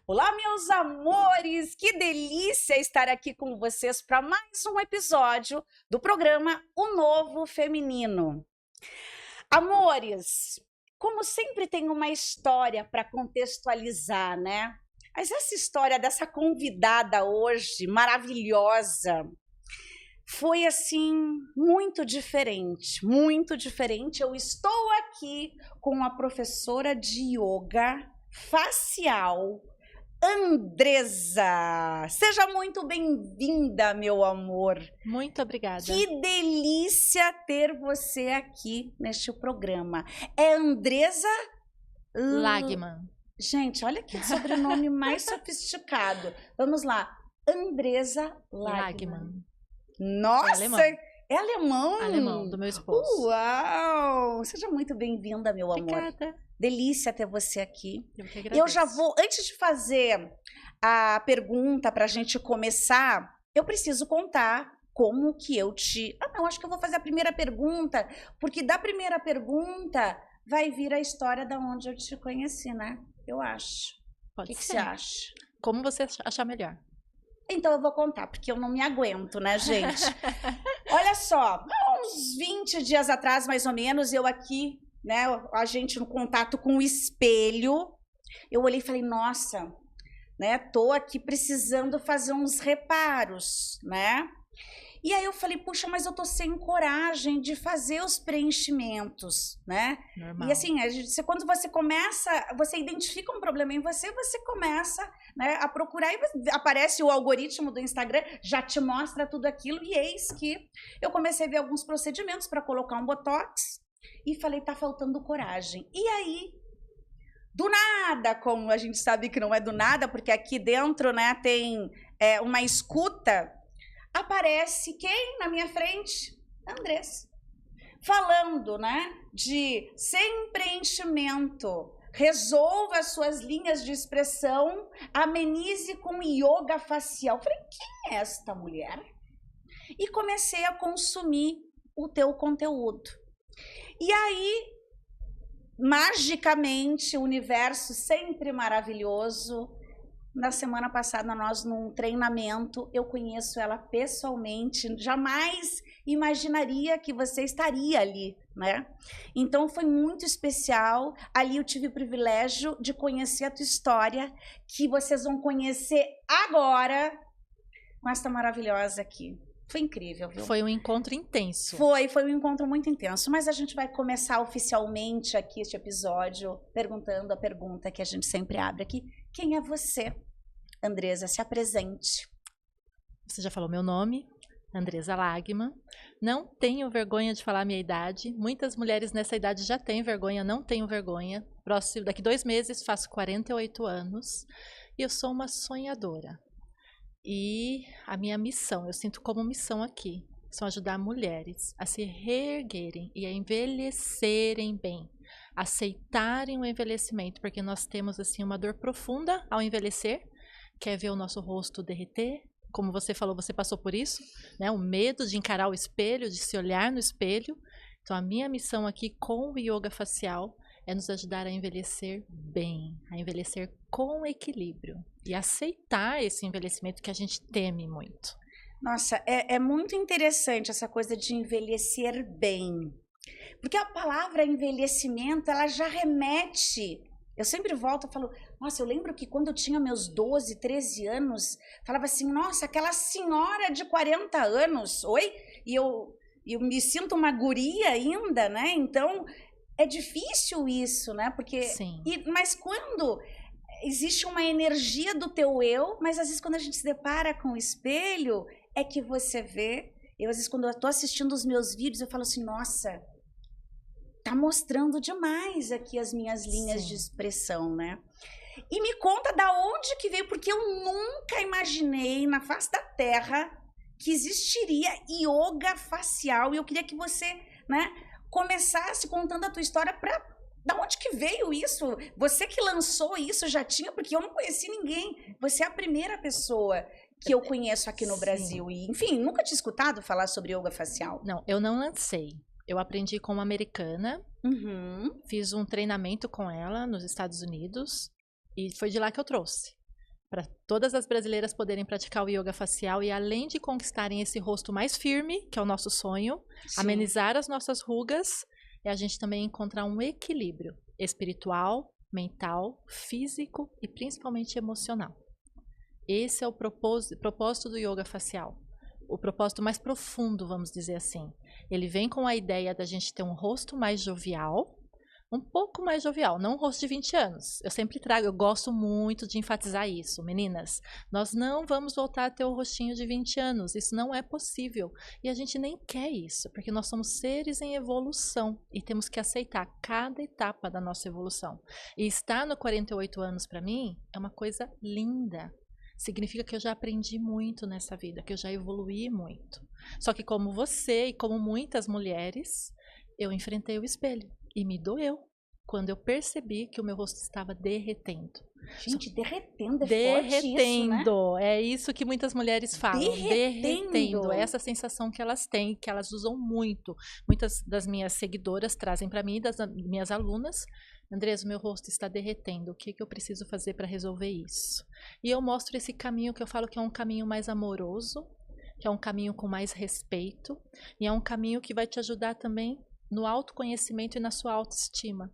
Olá, meus amores! Que delícia estar aqui com vocês para mais um episódio do programa O Novo Feminino. Amores, como sempre tem uma história para contextualizar, né? Mas essa história dessa convidada hoje, maravilhosa, foi assim muito diferente, muito diferente. Eu estou aqui com a professora de yoga facial, Andresa. Seja muito bem-vinda, meu amor. Muito obrigada. Que delícia ter você aqui neste programa. É Andresa Lagman. Gente, olha que sobrenome mais sofisticado. Vamos lá. Andresa Lagman. Nossa! É alemão. É alemão? Alemão, do meu esposo. Uau! Seja muito bem-vinda, meu amor. Obrigada. Delícia ter você aqui. Eu que agradeço. Eu já vou, antes de fazer a pergunta para a gente começar, eu preciso contar como que eu te... não, acho que eu vou fazer a primeira pergunta, porque da primeira pergunta vai vir a história da onde eu te conheci, né? Eu acho. Pode O que ser. você acha? Como você achar melhor. Então eu vou contar, porque eu não me aguento, né, gente? Olha só, uns 20 dias atrás, mais ou menos, eu aqui, né, a gente no contato com o espelho, eu olhei e falei, nossa, né, tô aqui precisando fazer uns reparos, né? E aí eu falei, puxa, mas eu tô sem coragem de fazer os preenchimentos, né? Normal. E assim, quando você começa, você identifica um problema em você, você começa, né, a procurar e aparece o algoritmo do Instagram, já te mostra tudo aquilo, e eis que eu comecei a ver alguns procedimentos para colocar um botox e falei, tá faltando coragem. E aí, do nada, como a gente sabe que não é do nada, porque aqui dentro, né, tem uma escuta, aparece quem na minha frente? Andressa. Falando, né, de sem preenchimento, resolva as suas linhas de expressão, amenize com yoga facial. Falei, quem é esta mulher? E comecei a consumir o teu conteúdo. E aí, magicamente, o universo sempre maravilhoso. Na semana passada, nós num treinamento, eu conheço ela pessoalmente, jamais imaginaria que você estaria ali, né? Então, foi muito especial. Ali eu tive o privilégio de conhecer a tua história, que vocês vão conhecer agora com esta maravilhosa aqui. Foi incrível, viu? Foi um encontro intenso. Foi um encontro muito intenso, mas a gente vai começar oficialmente aqui este episódio perguntando a pergunta que a gente sempre abre aqui. Quem é você? Andresa, se apresente. Você já falou meu nome, Andresa Lagman. Não tenho vergonha de falar minha idade. Muitas mulheres nessa idade já têm vergonha, não tenho vergonha. Daqui 2 meses faço 48 anos e eu sou uma sonhadora. E a minha missão, eu sinto como missão aqui, são ajudar mulheres a se reerguerem e a envelhecerem bem, aceitarem o envelhecimento, porque nós temos assim uma dor profunda ao envelhecer, que é ver o nosso rosto derreter. Como você falou, você passou por isso, né? O medo de encarar o espelho, de se olhar no espelho. Então a minha missão aqui com o yoga facial é nos ajudar a envelhecer bem, a envelhecer com equilíbrio e aceitar esse envelhecimento que a gente teme muito. Nossa, é muito interessante essa coisa de envelhecer bem. Porque a palavra envelhecimento, ela já remete... Eu sempre volto e falo, nossa, eu lembro que quando eu tinha meus 12, 13 anos, falava assim, nossa, aquela senhora de 40 anos, oi? E eu me sinto uma guria ainda, né? Então... é difícil isso, né? Porque, sim. Mas quando existe uma energia do teu eu, mas às vezes quando a gente se depara com o espelho, é que você vê. Eu às vezes quando eu tô assistindo os meus vídeos, eu falo assim, nossa, tá mostrando demais aqui as minhas linhas sim. de expressão, né? E me conta da onde que veio, porque eu nunca imaginei na face da Terra que existiria yoga facial, e eu queria que você, né, começasse contando a tua história para da onde que veio isso? Você que lançou isso já tinha? Porque eu não conheci ninguém. Você é a primeira pessoa que eu conheço aqui no Brasil. E, enfim, nunca tinha escutado falar sobre yoga facial. Não, eu não lancei. Eu aprendi com uma americana, fiz um treinamento com ela nos Estados Unidos e foi de lá que eu trouxe. para todas as brasileiras poderem praticar o yoga facial e além de conquistarem esse rosto mais firme, que é o nosso sonho, Sim. amenizar as nossas rugas, é a gente também encontrar um equilíbrio espiritual, mental, físico e principalmente emocional. Esse é o propósito do yoga facial. O propósito mais profundo, vamos dizer assim. Ele vem com a ideia da gente ter um rosto mais jovial, um pouco mais jovial, não um rosto de 20 anos. Eu sempre trago, eu gosto muito de enfatizar isso. Meninas, nós não vamos voltar a ter o rostinho de 20 anos. Isso não é possível. E a gente nem quer isso, porque nós somos seres em evolução e temos que aceitar cada etapa da nossa evolução. E estar no 48 anos, para mim, é uma coisa linda. Significa que eu já aprendi muito nessa vida, que eu já evoluí muito. Só que como você e como muitas mulheres, eu enfrentei o espelho. E me doeu quando eu percebi que o meu rosto estava derretendo. Gente, derretendo é forte isso, né? É isso que muitas mulheres falam. Derretendo. É essa sensação que elas têm, que elas usam muito. Muitas das minhas seguidoras trazem para mim, das minhas alunas. Andresa, o meu rosto está derretendo. O que eu preciso fazer para resolver isso? E eu mostro esse caminho que eu falo que é um caminho mais amoroso, que é um caminho com mais respeito. E é um caminho que vai te ajudar também no autoconhecimento e na sua autoestima.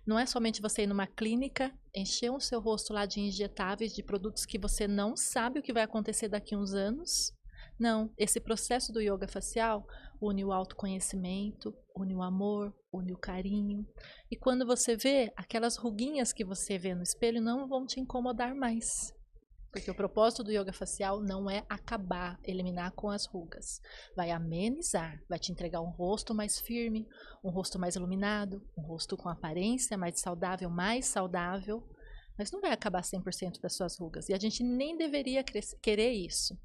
Não é somente você ir numa clínica, encher o seu rosto lá de injetáveis, de produtos que você não sabe o que vai acontecer daqui a uns anos. Não, esse processo do yoga facial une o autoconhecimento, une o amor, une o carinho. E quando você vê, aquelas ruguinhas que você vê no espelho não vão te incomodar mais. Porque o propósito do yoga facial não é acabar, eliminar com as rugas. Vai amenizar, vai te entregar um rosto mais firme, um rosto mais iluminado, um rosto com aparência mais saudável, mas não vai acabar 100% das suas rugas. E a gente nem deveria querer isso,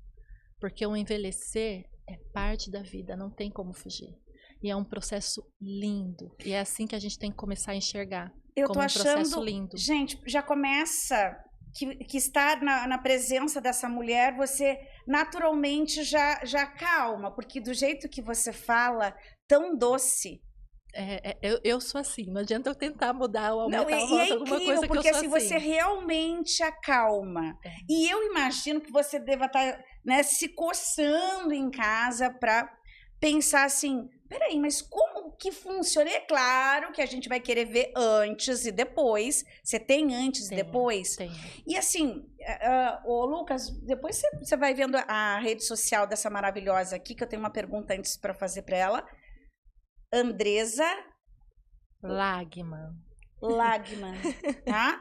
porque o envelhecer é parte da vida, não tem como fugir. E é um processo lindo, e é assim que a gente tem que começar a enxergar, como um processo lindo. Gente, já começa... Que estar na presença dessa mulher, você naturalmente já calma, porque do jeito que você fala, tão doce. Eu sou assim, não adianta eu tentar mudar ou aumentar a voz, alguma coisa que eu sou assim. Porque você realmente acalma. E eu imagino que você deva estar, né, se coçando em casa para pensar assim, peraí, mas como que funciona? É claro que a gente vai querer ver antes e depois. Você tem antes e depois? Tem. E assim, ô Lucas, depois você vai vendo a rede social dessa maravilhosa aqui, que eu tenho uma pergunta antes para fazer para ela. Andresa Lagman, tá?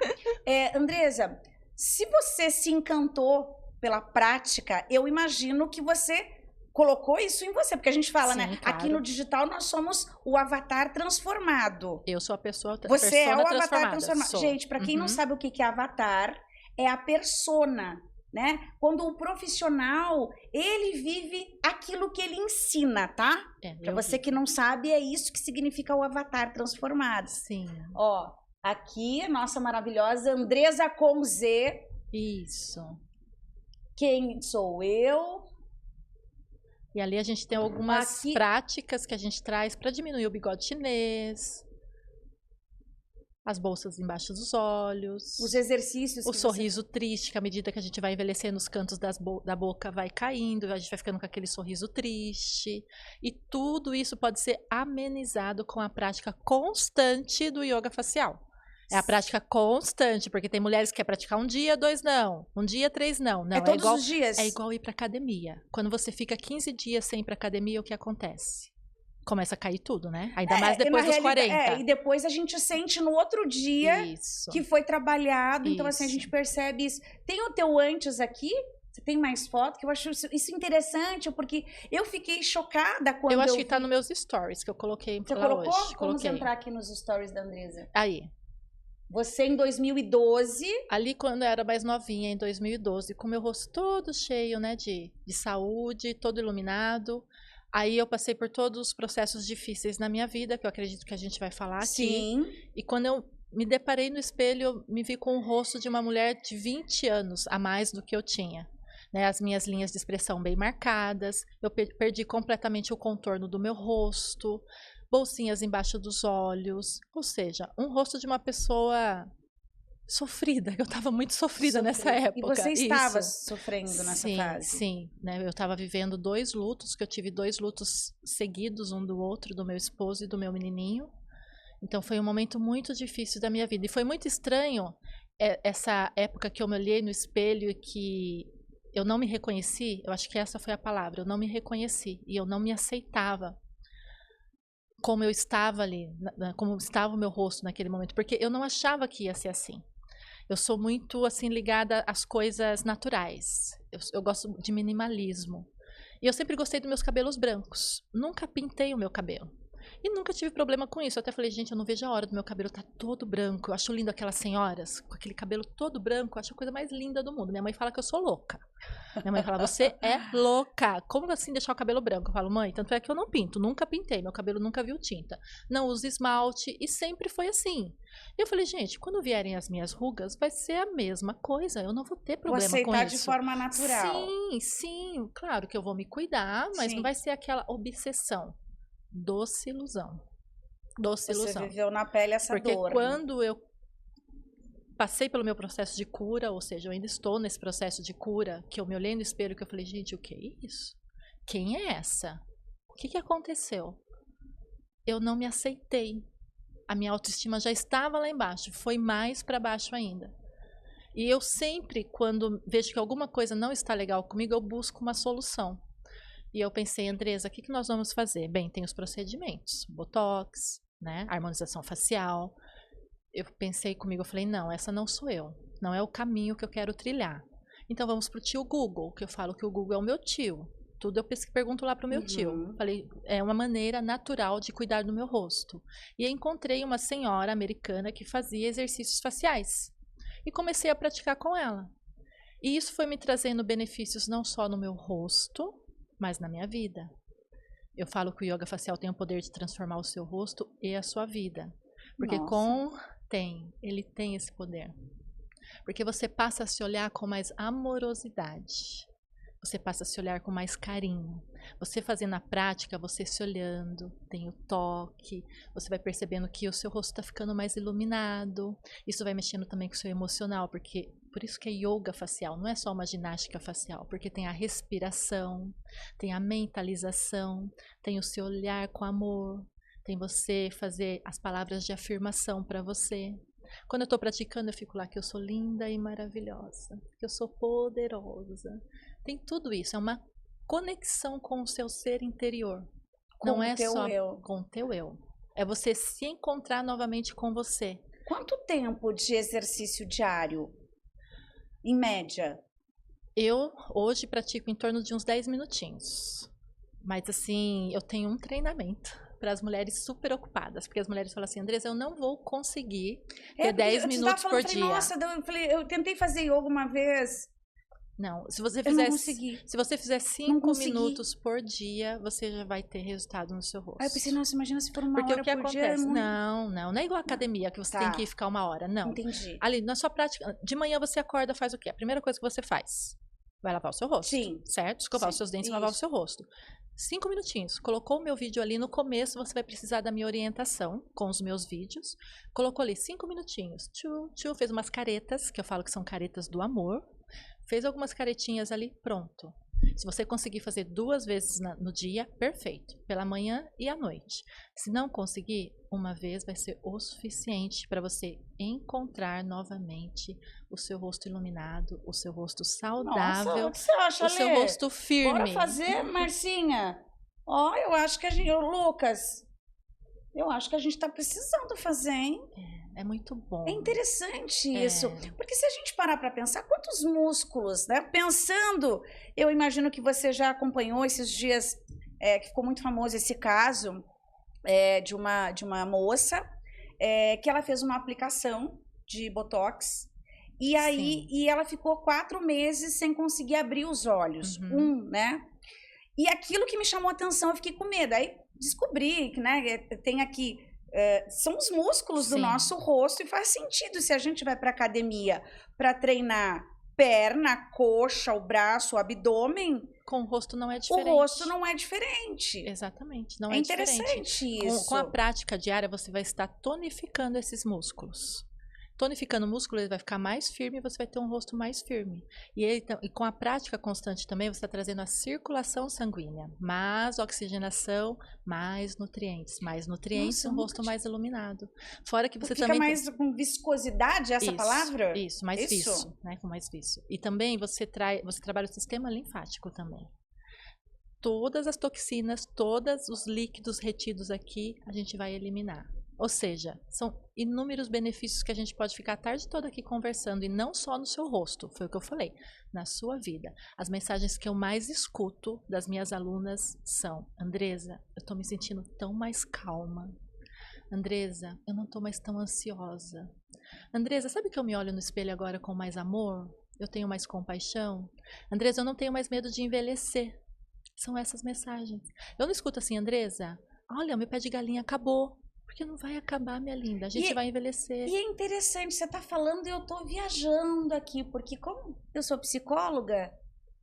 Andresa, se você se encantou pela prática, eu imagino que você colocou isso em você, porque a gente fala, sim, né? Claro. Aqui no digital nós somos o avatar transformado. Eu sou a pessoa Você é o avatar transformado. Sou. Gente, para quem não sabe o que é avatar, é a persona, né? Quando o profissional, ele vive aquilo que ele ensina, tá? Para você que não sabe, é isso que significa o avatar transformado. Sim. Ó, aqui a nossa maravilhosa Andresa com Z. Isso. Quem sou eu? E ali a gente tem algumas práticas que a gente traz para diminuir o bigode chinês, as bolsas embaixo dos olhos, os exercícios, o sorriso triste, que à medida que a gente vai envelhecendo, os cantos da boca vai caindo, a gente vai ficando com aquele sorriso triste. E tudo isso pode ser amenizado com a prática constante do yoga facial. É a prática constante, porque tem mulheres que querem praticar um dia, 2 não. Um dia, 3 não. Não, todos os dias. É igual ir para academia. Quando você fica 15 dias sem ir para academia, o que acontece? Começa a cair tudo, né? Ainda mais depois dos 40. E depois a gente sente no outro dia que foi trabalhado. Então, assim, a gente percebe isso. Tem o teu antes aqui? Você tem mais foto? Que eu acho isso interessante, porque eu fiquei chocada quando eu acho que tá nos meus stories, que eu coloquei lá hoje. Você colocou? Vamos entrar aqui nos stories da Andresa. Aí. Você em 2012. Ali quando eu era mais novinha, em 2012, com meu rosto todo cheio, né, de saúde, todo iluminado. Aí eu passei por todos os processos difíceis na minha vida, que eu acredito que a gente vai falar aqui. Sim. E quando eu me deparei no espelho, eu me vi com o rosto de uma mulher de 20 anos a mais do que eu tinha. Né, as minhas linhas de expressão bem marcadas, eu perdi completamente o contorno do meu rosto, bolsinhas embaixo dos olhos, ou seja, um rosto de uma pessoa sofrida, eu estava muito sofrida nessa época. E você estava Isso. sofrendo nessa Sim, fase? sim, né? Eu estava vivendo 2 lutos, que eu tive 2 lutos seguidos, um do outro, do meu esposo e do meu menininho. Então foi um momento muito difícil da minha vida. E foi muito estranho essa época que eu me olhei no espelho e que eu não me reconheci. Eu acho que essa foi a palavra, eu não me reconheci e eu não me aceitava como eu estava ali, como estava o meu rosto naquele momento, porque eu não achava que ia ser assim. Eu sou muito assim ligada às coisas naturais. Eu gosto de minimalismo. E eu sempre gostei dos meus cabelos brancos. Nunca pintei o meu cabelo. E nunca tive problema com isso. Eu até falei, gente, eu não vejo a hora do meu cabelo estar todo branco. Eu acho lindo aquelas senhoras com aquele cabelo todo branco. Eu acho a coisa mais linda do mundo. Minha mãe fala que eu sou louca. Minha mãe fala, você é louca. Como assim deixar o cabelo branco? Eu falo, mãe, tanto é que eu não pinto. Nunca pintei. Meu cabelo nunca viu tinta. Não uso esmalte. E sempre foi assim. E eu falei, gente, quando vierem as minhas rugas, vai ser a mesma coisa. Eu não vou ter problema com isso. Aceitar de forma natural. Sim, sim. Claro que eu vou me cuidar, mas não vai ser aquela obsessão. Doce ilusão. Doce ilusão. Você viveu na pele essa Porque dor. quando eu passei pelo meu processo de cura, ou seja, eu ainda estou nesse processo de cura, que eu me olhei no espelho e eu falei, gente, o que é isso? Quem é essa? O que aconteceu? Eu não me aceitei. A minha autoestima já estava lá embaixo, foi mais para baixo ainda. E eu sempre, quando vejo que alguma coisa não está legal comigo, eu busco uma solução. E eu pensei, Andresa, o que nós vamos fazer? Bem, tem os procedimentos, botox, né, harmonização facial. Eu pensei comigo, eu falei, não, essa não sou eu. Não é o caminho que eu quero trilhar. Então vamos pro tio Google, que eu falo que o Google é o meu tio. Tudo eu pergunto lá pro meu tio. Falei, é uma maneira natural de cuidar do meu rosto. E eu encontrei uma senhora americana que fazia exercícios faciais. E comecei a praticar com ela. E isso foi me trazendo benefícios não só no meu rosto, mas na minha vida. Eu falo que o yoga facial tem o poder de transformar o seu rosto e a sua vida. Porque ele tem esse poder. Porque você passa a se olhar com mais amorosidade. Você passa a se olhar com mais carinho. Você fazendo a prática, você se olhando, tem o toque, você vai percebendo que o seu rosto está ficando mais iluminado. Isso vai mexendo também com o seu emocional, porque por isso que é yoga facial, não é só uma ginástica facial, porque tem a respiração, tem a mentalização, tem o seu olhar com amor, tem você fazer as palavras de afirmação para você. Quando eu estou praticando, eu fico lá que eu sou linda e maravilhosa, que eu sou poderosa. Tem tudo isso, é uma conexão com o seu ser interior. Não é só com o teu eu. É você se encontrar novamente com você. Quanto tempo de exercício diário, em média? Eu hoje pratico em torno de uns 10 minutinhos. Mas assim, eu tenho um treinamento para as mulheres super ocupadas, porque as mulheres falam assim, Andresa, eu não vou conseguir ter 10 minutos por dia. Nossa, eu tentei fazer yoga uma vez. Não, se você fizer 5 minutos por dia, você já vai ter resultado no seu rosto. Aí eu pensei, nossa, imagina se for uma hora por dia. Porque o que acontece? Não é igual a academia, que você tem que ficar 1 hora, não. Entendi. Ali, na sua prática, de manhã você acorda, faz o quê? A primeira coisa que você faz, vai lavar o seu rosto. Sim. Certo? Escovar os seus dentes e lavar o seu rosto. 5 minutinhos. Colocou o meu vídeo ali no começo, você vai precisar da minha orientação com os meus vídeos. Colocou ali 5 minutinhos. Fez umas caretas, que eu falo que são caretas do amor. Fez algumas caretinhas ali, pronto. Se você conseguir fazer 2 vezes no dia, perfeito. Pela manhã e à noite. Se não conseguir, 1 vez vai ser o suficiente para você encontrar novamente o seu rosto iluminado, o seu rosto saudável. Nossa, o que você acha, o seu rosto firme. Bora fazer, Marcinha? Eu acho que a gente... Lucas, eu acho que a gente está precisando fazer, hein? É muito bom. É interessante isso. Porque se a gente parar para pensar, quantos músculos, né? Pensando, eu imagino que você já acompanhou esses dias, que ficou muito famoso esse caso de uma moça que ela fez uma aplicação de Botox e aí ela ficou 4 meses sem conseguir abrir os olhos. Né? E aquilo que me chamou a atenção, eu fiquei com medo. Aí descobri que, né, tem aqui... são os músculos do nosso rosto e faz sentido se a gente vai para academia para treinar perna, coxa, o braço, o abdômen. Com o rosto não é diferente. O rosto não é diferente. Exatamente, não é diferente. Interessante isso. Com a prática diária você vai estar tonificando esses músculos. Tonificando o músculo, ele vai ficar mais firme e você vai ter um rosto mais firme. E com a prática constante também, você está trazendo a circulação sanguínea. Mais oxigenação, mais nutrientes. Mais nutrientes, Nossa, um rosto mais iluminado. Fora que você fica também... mais com viscosidade, essa palavra? Isso, mais viço, né? Com mais viço. E também você trabalha o sistema linfático também. Todas as toxinas, todos os líquidos retidos aqui, a gente vai eliminar. Ou seja, são inúmeros benefícios que a gente pode ficar a tarde toda aqui conversando, e não só no seu rosto, foi o que eu falei, na sua vida. As mensagens que eu mais escuto das minhas alunas são: Andresa, eu tô me sentindo tão mais calma. Andresa, eu não tô mais tão ansiosa. Andresa, sabe que eu me olho no espelho agora com mais amor? Eu tenho mais compaixão? Andresa, eu não tenho mais medo de envelhecer. São essas mensagens. Eu não escuto assim: Andresa, olha, meu pé de galinha acabou. Porque não vai acabar, minha linda. A gente vai envelhecer. E é interessante, você tá falando e eu tô viajando aqui, porque como eu sou psicóloga,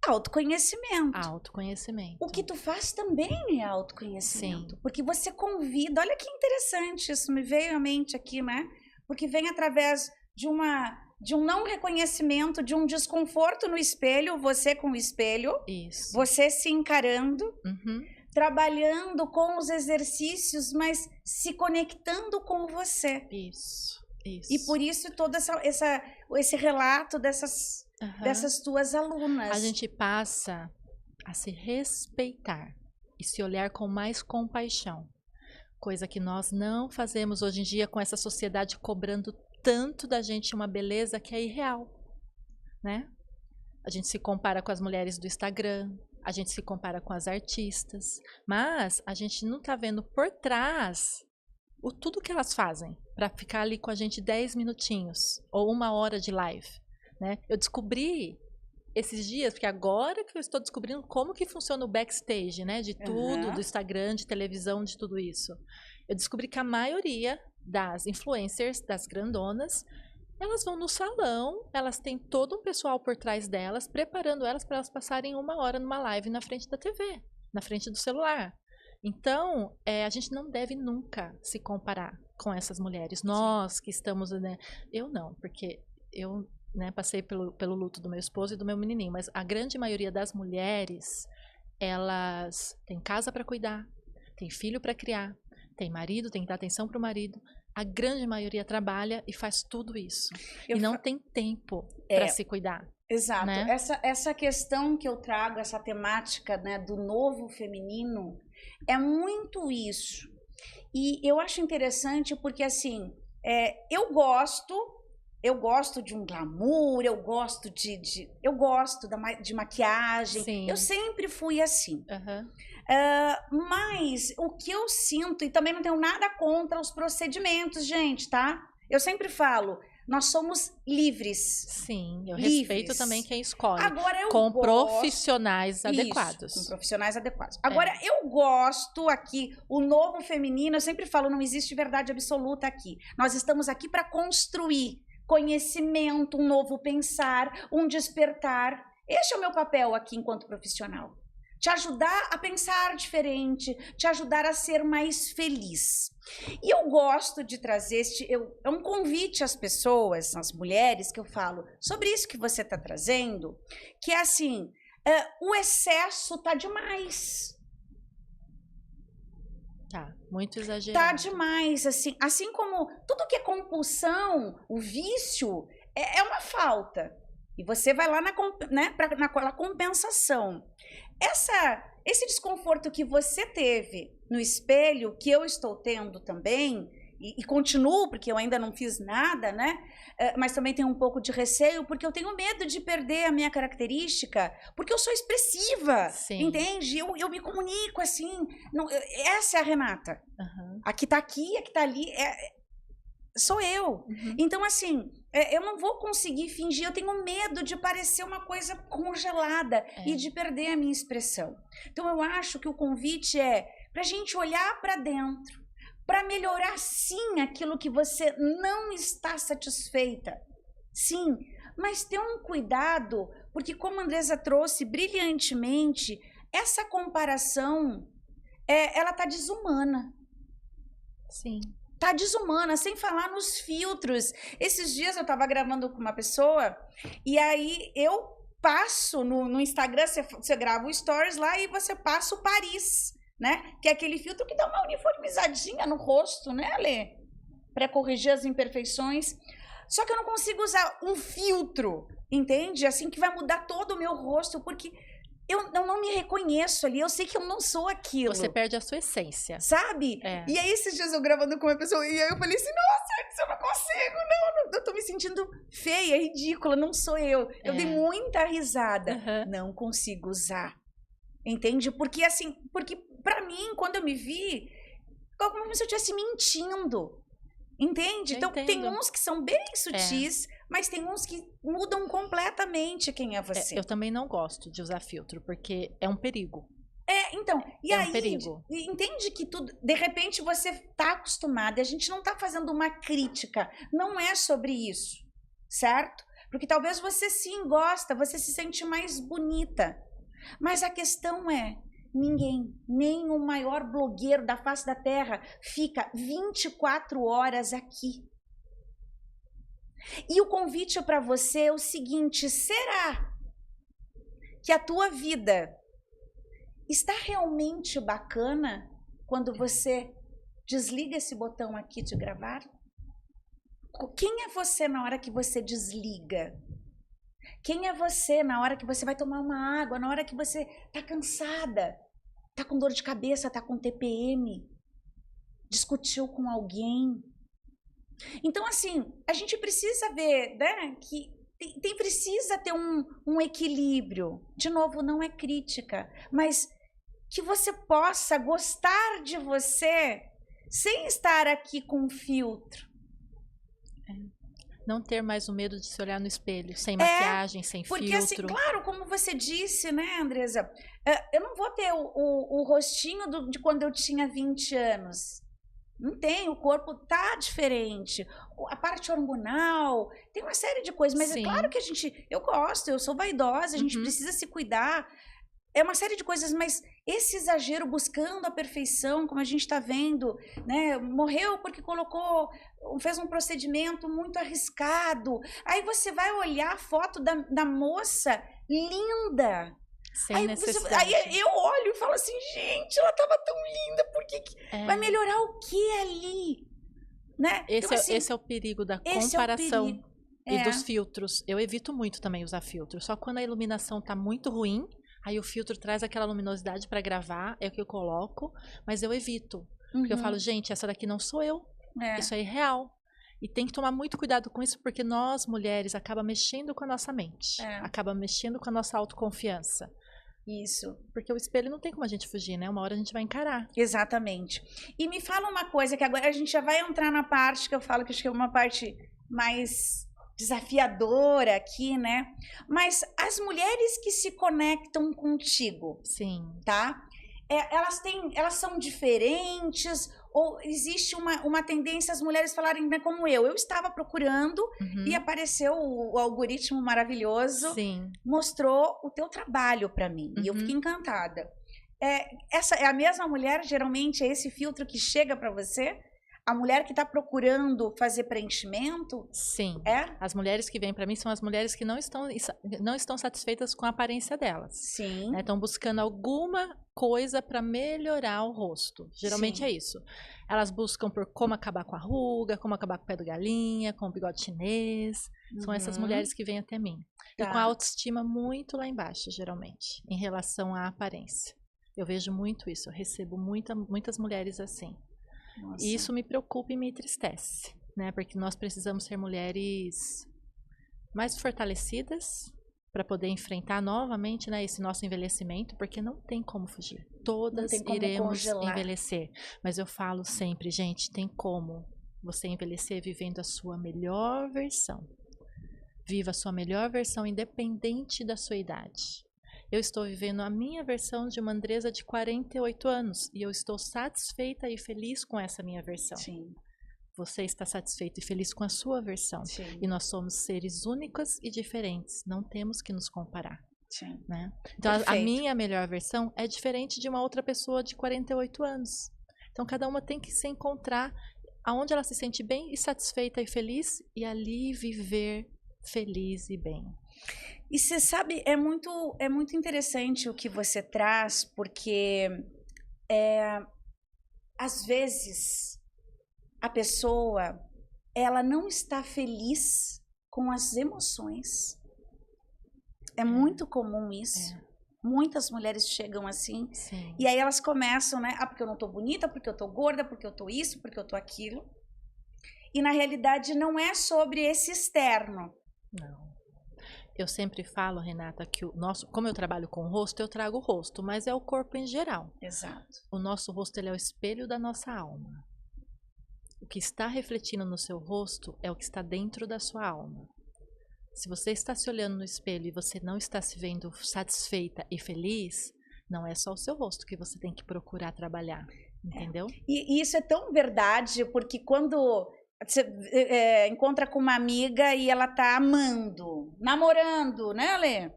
autoconhecimento. Autoconhecimento. O que tu faz também é autoconhecimento. Sim. Porque você convida, olha que interessante, isso me veio à mente aqui, né? Porque vem através de um não reconhecimento, de um desconforto no espelho, você com o espelho. Isso. Você se encarando. Uhum. Trabalhando com os exercícios, mas se conectando com você. Isso. E por isso todo esse relato dessas tuas alunas. A gente passa a se respeitar e se olhar com mais compaixão. Coisa que nós não fazemos hoje em dia, com essa sociedade cobrando tanto da gente uma beleza que é irreal, né? A gente se compara com as mulheres do Instagram, a gente se compara com as artistas, mas a gente não tá vendo por trás tudo que elas fazem para ficar ali com a gente 10 minutinhos ou 1 hora de live, né? Eu descobri esses dias, porque agora que eu estou descobrindo como que funciona o backstage, né? De tudo, do Instagram, de televisão, de tudo isso. Eu descobri que a maioria das influencers, das grandonas, elas vão no salão, elas têm todo um pessoal por trás delas, preparando elas para elas passarem 1 hora numa live na frente da TV, na frente do celular. Então, a gente não deve nunca se comparar com essas mulheres. Nós que estamos, né? Eu não, porque eu, né, passei pelo luto do meu esposo e do meu menininho, mas a grande maioria das mulheres, elas têm casa para cuidar, tem filho para criar, tem marido, tem que dar atenção para o marido. A grande maioria trabalha e faz tudo isso. E não tem tempo para se cuidar. Exato. Né? Essa questão que eu trago, essa temática, né, do novo feminino, é muito isso. E eu acho interessante porque, assim, eu gosto de um glamour, eu gosto de maquiagem. Sim. Eu sempre fui assim. Mas o que eu sinto, e também não tenho nada contra os procedimentos, gente, tá? Eu sempre falo, nós somos livres. Sim, eu respeito também quem escolhe. Agora, com profissionais adequados. Com profissionais adequados. Agora, eu gosto aqui, o novo feminino, eu sempre falo, não existe verdade absoluta aqui. Nós estamos aqui para construir conhecimento, um novo pensar, um despertar. Este é o meu papel aqui enquanto profissional. Te ajudar a pensar diferente, te ajudar a ser mais feliz. E eu gosto de trazer é um convite às pessoas, às mulheres, que eu falo sobre isso que você está trazendo, que é assim, o excesso tá demais. Tá, muito exagerado. Tá demais, assim como tudo que é compulsão, o vício, é uma falta. E você vai lá naquela compensação. Esse desconforto que você teve no espelho, que eu estou tendo também, e continuo, porque eu ainda não fiz nada, né? Mas também tenho um pouco de receio, porque eu tenho medo de perder a minha característica, porque eu sou expressiva, entende? Eu me comunico assim. Não, essa é a Renata. A que tá aqui, a que tá ali, sou eu. Então, assim, eu não vou conseguir fingir, eu tenho medo de parecer uma coisa congelada e de perder a minha expressão. Então, eu acho que o convite é pra gente olhar pra dentro, para melhorar, sim, aquilo que você não está satisfeita. Sim, mas ter um cuidado, porque como a Andresa trouxe brilhantemente, essa comparação, ela tá desumana. Sim. tá desumana, sem falar nos filtros. Esses dias eu tava gravando com uma pessoa e aí eu passo no Instagram, você grava o stories lá e você passa o Paris, né? Que é aquele filtro que dá uma uniformizadinha no rosto, né, Lê? Para corrigir as imperfeições. Só que eu não consigo usar um filtro, entende? Assim, que vai mudar todo o meu rosto, porque eu não me reconheço ali, eu sei que eu não sou aquilo. Você perde a sua essência. Sabe? É. E aí, esses dias eu gravando com uma pessoa, e aí eu falei assim, nossa, eu não consigo, não, eu tô me sentindo feia, ridícula, não sou eu. Eu dei muita risada. Não consigo usar. Entende? Porque assim, porque pra mim, quando eu me vi, como se eu estivesse mentindo. Entende? Então, tem uns que são bem sutis, mas tem uns que mudam completamente quem é você. Eu também não gosto de usar filtro, porque é um perigo. Então, e é aí, um perigo. Entende que tudo, de repente você tá acostumada, a gente não tá fazendo uma crítica, não é sobre isso, certo? Porque talvez você sim gosta, você se sente mais bonita, mas a questão é, ninguém, nem o maior blogueiro da face da terra fica 24 horas aqui. E o convite para você é o seguinte, será que a tua vida está realmente bacana quando você desliga esse botão aqui de gravar? Quem é você na hora que você desliga? Quem é você na hora que você vai tomar uma água, na hora que você tá cansada, tá com dor de cabeça, tá com TPM, discutiu com alguém? Então, assim, a gente precisa ver, né, que precisa ter um equilíbrio. De novo, não é crítica, mas que você possa gostar de você sem estar aqui com filtro. Não ter mais o medo de se olhar no espelho, sem maquiagem, sem porque, filtro. Porque, assim, claro, como você disse, né, Andresa? Eu não vou ter o rostinho de quando eu tinha 20 anos. Não tem, o corpo tá diferente. A parte hormonal, tem uma série de coisas. Mas é claro que eu gosto, eu sou vaidosa, a gente precisa se cuidar. É uma série de coisas, mas esse exagero buscando a perfeição, como a gente está vendo, né? Morreu porque fez um procedimento muito arriscado. Aí você vai olhar a foto da moça linda. Sem necessidade. Aí eu olho e falo assim, gente, ela estava tão linda, por que vai melhorar o que ali? Né? Esse é o perigo da comparação e dos filtros. Eu evito muito também usar filtro, só quando a iluminação está muito ruim, aí o filtro traz aquela luminosidade para gravar, é o que eu coloco, mas eu evito. Porque eu falo, gente, essa daqui não sou eu. Isso é irreal. E tem que tomar muito cuidado com isso, porque nós, mulheres, acaba mexendo com a nossa mente. Acaba mexendo com a nossa autoconfiança. Isso. Porque o espelho não tem como a gente fugir, né? Uma hora a gente vai encarar. Exatamente. E me fala uma coisa, que agora a gente já vai entrar na parte que eu falo que acho que é uma parte mais desafiadora aqui, né? Mas as mulheres que se conectam contigo, tá? Elas são diferentes ou existe uma tendência as mulheres falarem, né, como eu estava procurando e apareceu o algoritmo maravilhoso, mostrou o teu trabalho para mim e eu fiquei encantada. Essa é a mesma mulher, geralmente é esse filtro que chega para você? A mulher que está procurando fazer preenchimento? Sim. As mulheres que vêm para mim são as mulheres que não estão satisfeitas com a aparência delas. Sim. Né? Estão buscando alguma coisa para melhorar o rosto. Geralmente é isso. Elas buscam por como acabar com a ruga, como acabar com o pé de galinha, com o bigode chinês. São essas mulheres que vêm até mim. E com a autoestima muito lá embaixo, geralmente, em relação à aparência. Eu vejo muito isso. Eu recebo muitas mulheres assim. Nossa. E isso me preocupa e me entristece, né? Porque nós precisamos ser mulheres mais fortalecidas para poder enfrentar novamente, né, esse nosso envelhecimento, porque não tem como fugir. Todas iremos envelhecer. Mas eu falo sempre, gente, tem como você envelhecer vivendo a sua melhor versão. Viva a sua melhor versão independente da sua idade. Eu estou vivendo a minha versão de uma Andresa de 48 anos e eu estou satisfeita e feliz com essa minha versão. Sim. Você está satisfeito e feliz com a sua versão. Sim. E nós somos seres únicos e diferentes. Não temos que nos comparar. Sim. Né? Então, a minha melhor versão é diferente de uma outra pessoa de 48 anos. Então, cada uma tem que se encontrar aonde ela se sente bem e satisfeita e feliz, e ali viver feliz e bem. E você sabe, é muito interessante o que você traz, porque às vezes a pessoa ela não está feliz com as emoções. É muito comum isso. Muitas mulheres chegam assim, Sim. e aí elas começam, né? Ah, porque eu não tô bonita, porque eu tô gorda, porque eu tô isso, porque eu tô aquilo. E na realidade não é sobre esse externo. Não. Eu sempre falo, Renata, que como eu trabalho com o rosto, eu trago o rosto, mas é o corpo em geral. Exato. O nosso rosto, ele é o espelho da nossa alma. O que está refletindo no seu rosto é o que está dentro da sua alma. Se você está se olhando no espelho e você não está se vendo satisfeita e feliz, não é só o seu rosto que você tem que procurar trabalhar, entendeu? E isso é tão verdade, porque quando você encontra com uma amiga e ela tá amando, namorando, né, Alê?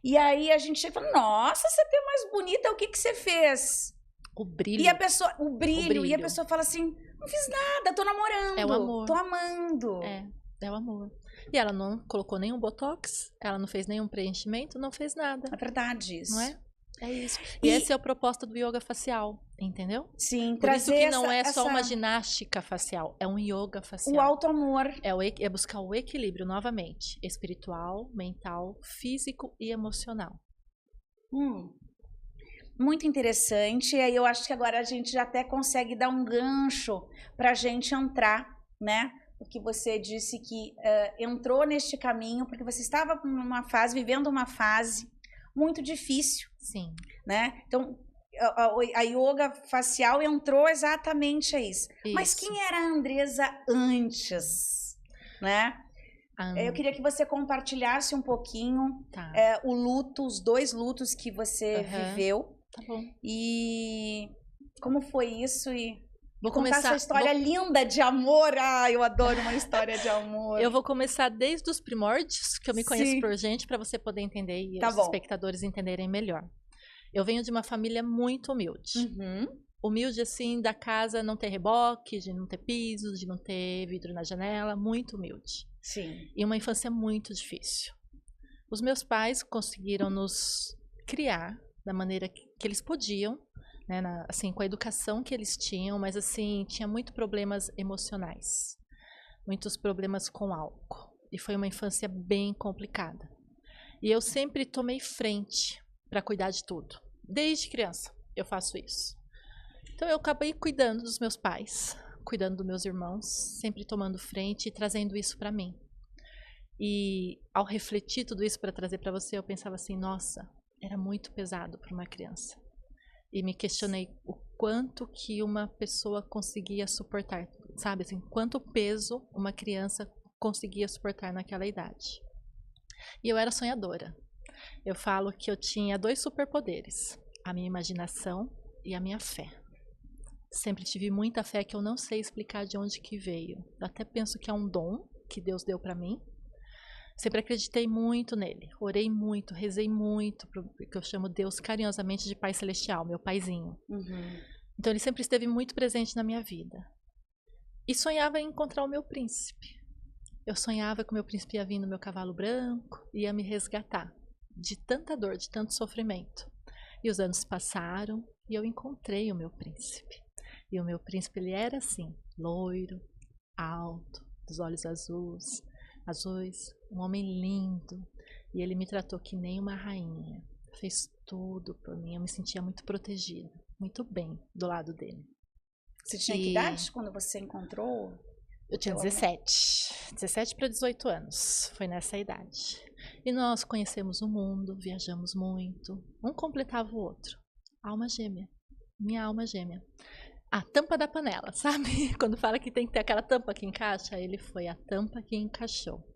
E aí a gente chega e fala, nossa, você é mais bonita, o que que você fez? O brilho. E a pessoa, o brilho, e a pessoa fala assim, não fiz nada, tô namorando, é o amor. Tô amando. É o amor. E ela não colocou nenhum botox, ela não fez nenhum preenchimento, não fez nada. É verdade isso. Não é? É isso. E esse é o propósito do yoga facial, entendeu? Sim, por isso que não é só uma ginástica facial, é um yoga facial. O auto-amor. É buscar o equilíbrio, novamente, espiritual, mental, físico e emocional. Muito interessante. E aí eu acho que agora a gente já até consegue dar um gancho para a gente entrar, né? Porque você disse que entrou neste caminho porque você estava vivendo uma fase muito difícil. Sim. Né? Então, a yoga facial entrou exatamente a isso. Mas quem era a Andresa antes? Né? Eu queria que você compartilhasse um pouquinho o luto, os 2 lutos que você viveu. Tá bom. E como foi isso? E vou contar começar essa história linda de amor. Ah, eu adoro uma história de amor. Eu vou começar desde os primórdios, que eu me conheço por gente, para você poder entender e os espectadores entenderem melhor. Eu venho de uma família muito humilde. Humilde, assim, da casa não ter reboque, de não ter piso, de não ter vidro na janela. Muito humilde. Sim. E uma infância muito difícil. Os meus pais conseguiram nos criar da maneira que eles podiam, né, assim, com a educação que eles tinham, mas assim, tinha muitos problemas emocionais, muitos problemas com álcool, e foi uma infância bem complicada. E eu sempre tomei frente para cuidar de tudo. Desde criança eu faço isso. Então eu acabei cuidando dos meus pais, cuidando dos meus irmãos, sempre tomando frente e trazendo isso para mim. E ao refletir tudo isso para trazer para você, eu pensava assim, nossa, era muito pesado para uma criança. E me questionei o quanto que uma pessoa conseguia suportar, sabe assim, quanto peso uma criança conseguia suportar naquela idade. E eu era sonhadora. Eu falo que eu tinha 2 superpoderes, a minha imaginação e a minha fé. Sempre tive muita fé que eu não sei explicar de onde que veio. Eu até penso que é um dom que Deus deu para mim. Sempre acreditei muito nele, orei muito, rezei muito, porque eu chamo Deus carinhosamente de Pai Celestial, meu paizinho. Então ele sempre esteve muito presente na minha vida. E sonhava em encontrar o meu príncipe. Eu sonhava que o meu príncipe ia vir no meu cavalo branco, ia me resgatar de tanta dor, de tanto sofrimento. E os anos passaram e eu encontrei o meu príncipe. E o meu príncipe, ele era assim, loiro, alto, dos olhos azuis, um homem lindo, e ele me tratou que nem uma rainha, fez tudo por mim, eu me sentia muito protegida, muito bem do lado dele. Você tinha que idade quando você encontrou? Eu tinha 17 para 18 anos, foi nessa idade. E nós conhecemos o mundo, viajamos muito, um completava o outro. Alma gêmea, minha alma gêmea. A tampa da panela, sabe? Quando fala que tem que ter aquela tampa que encaixa, ele foi a tampa que encaixou.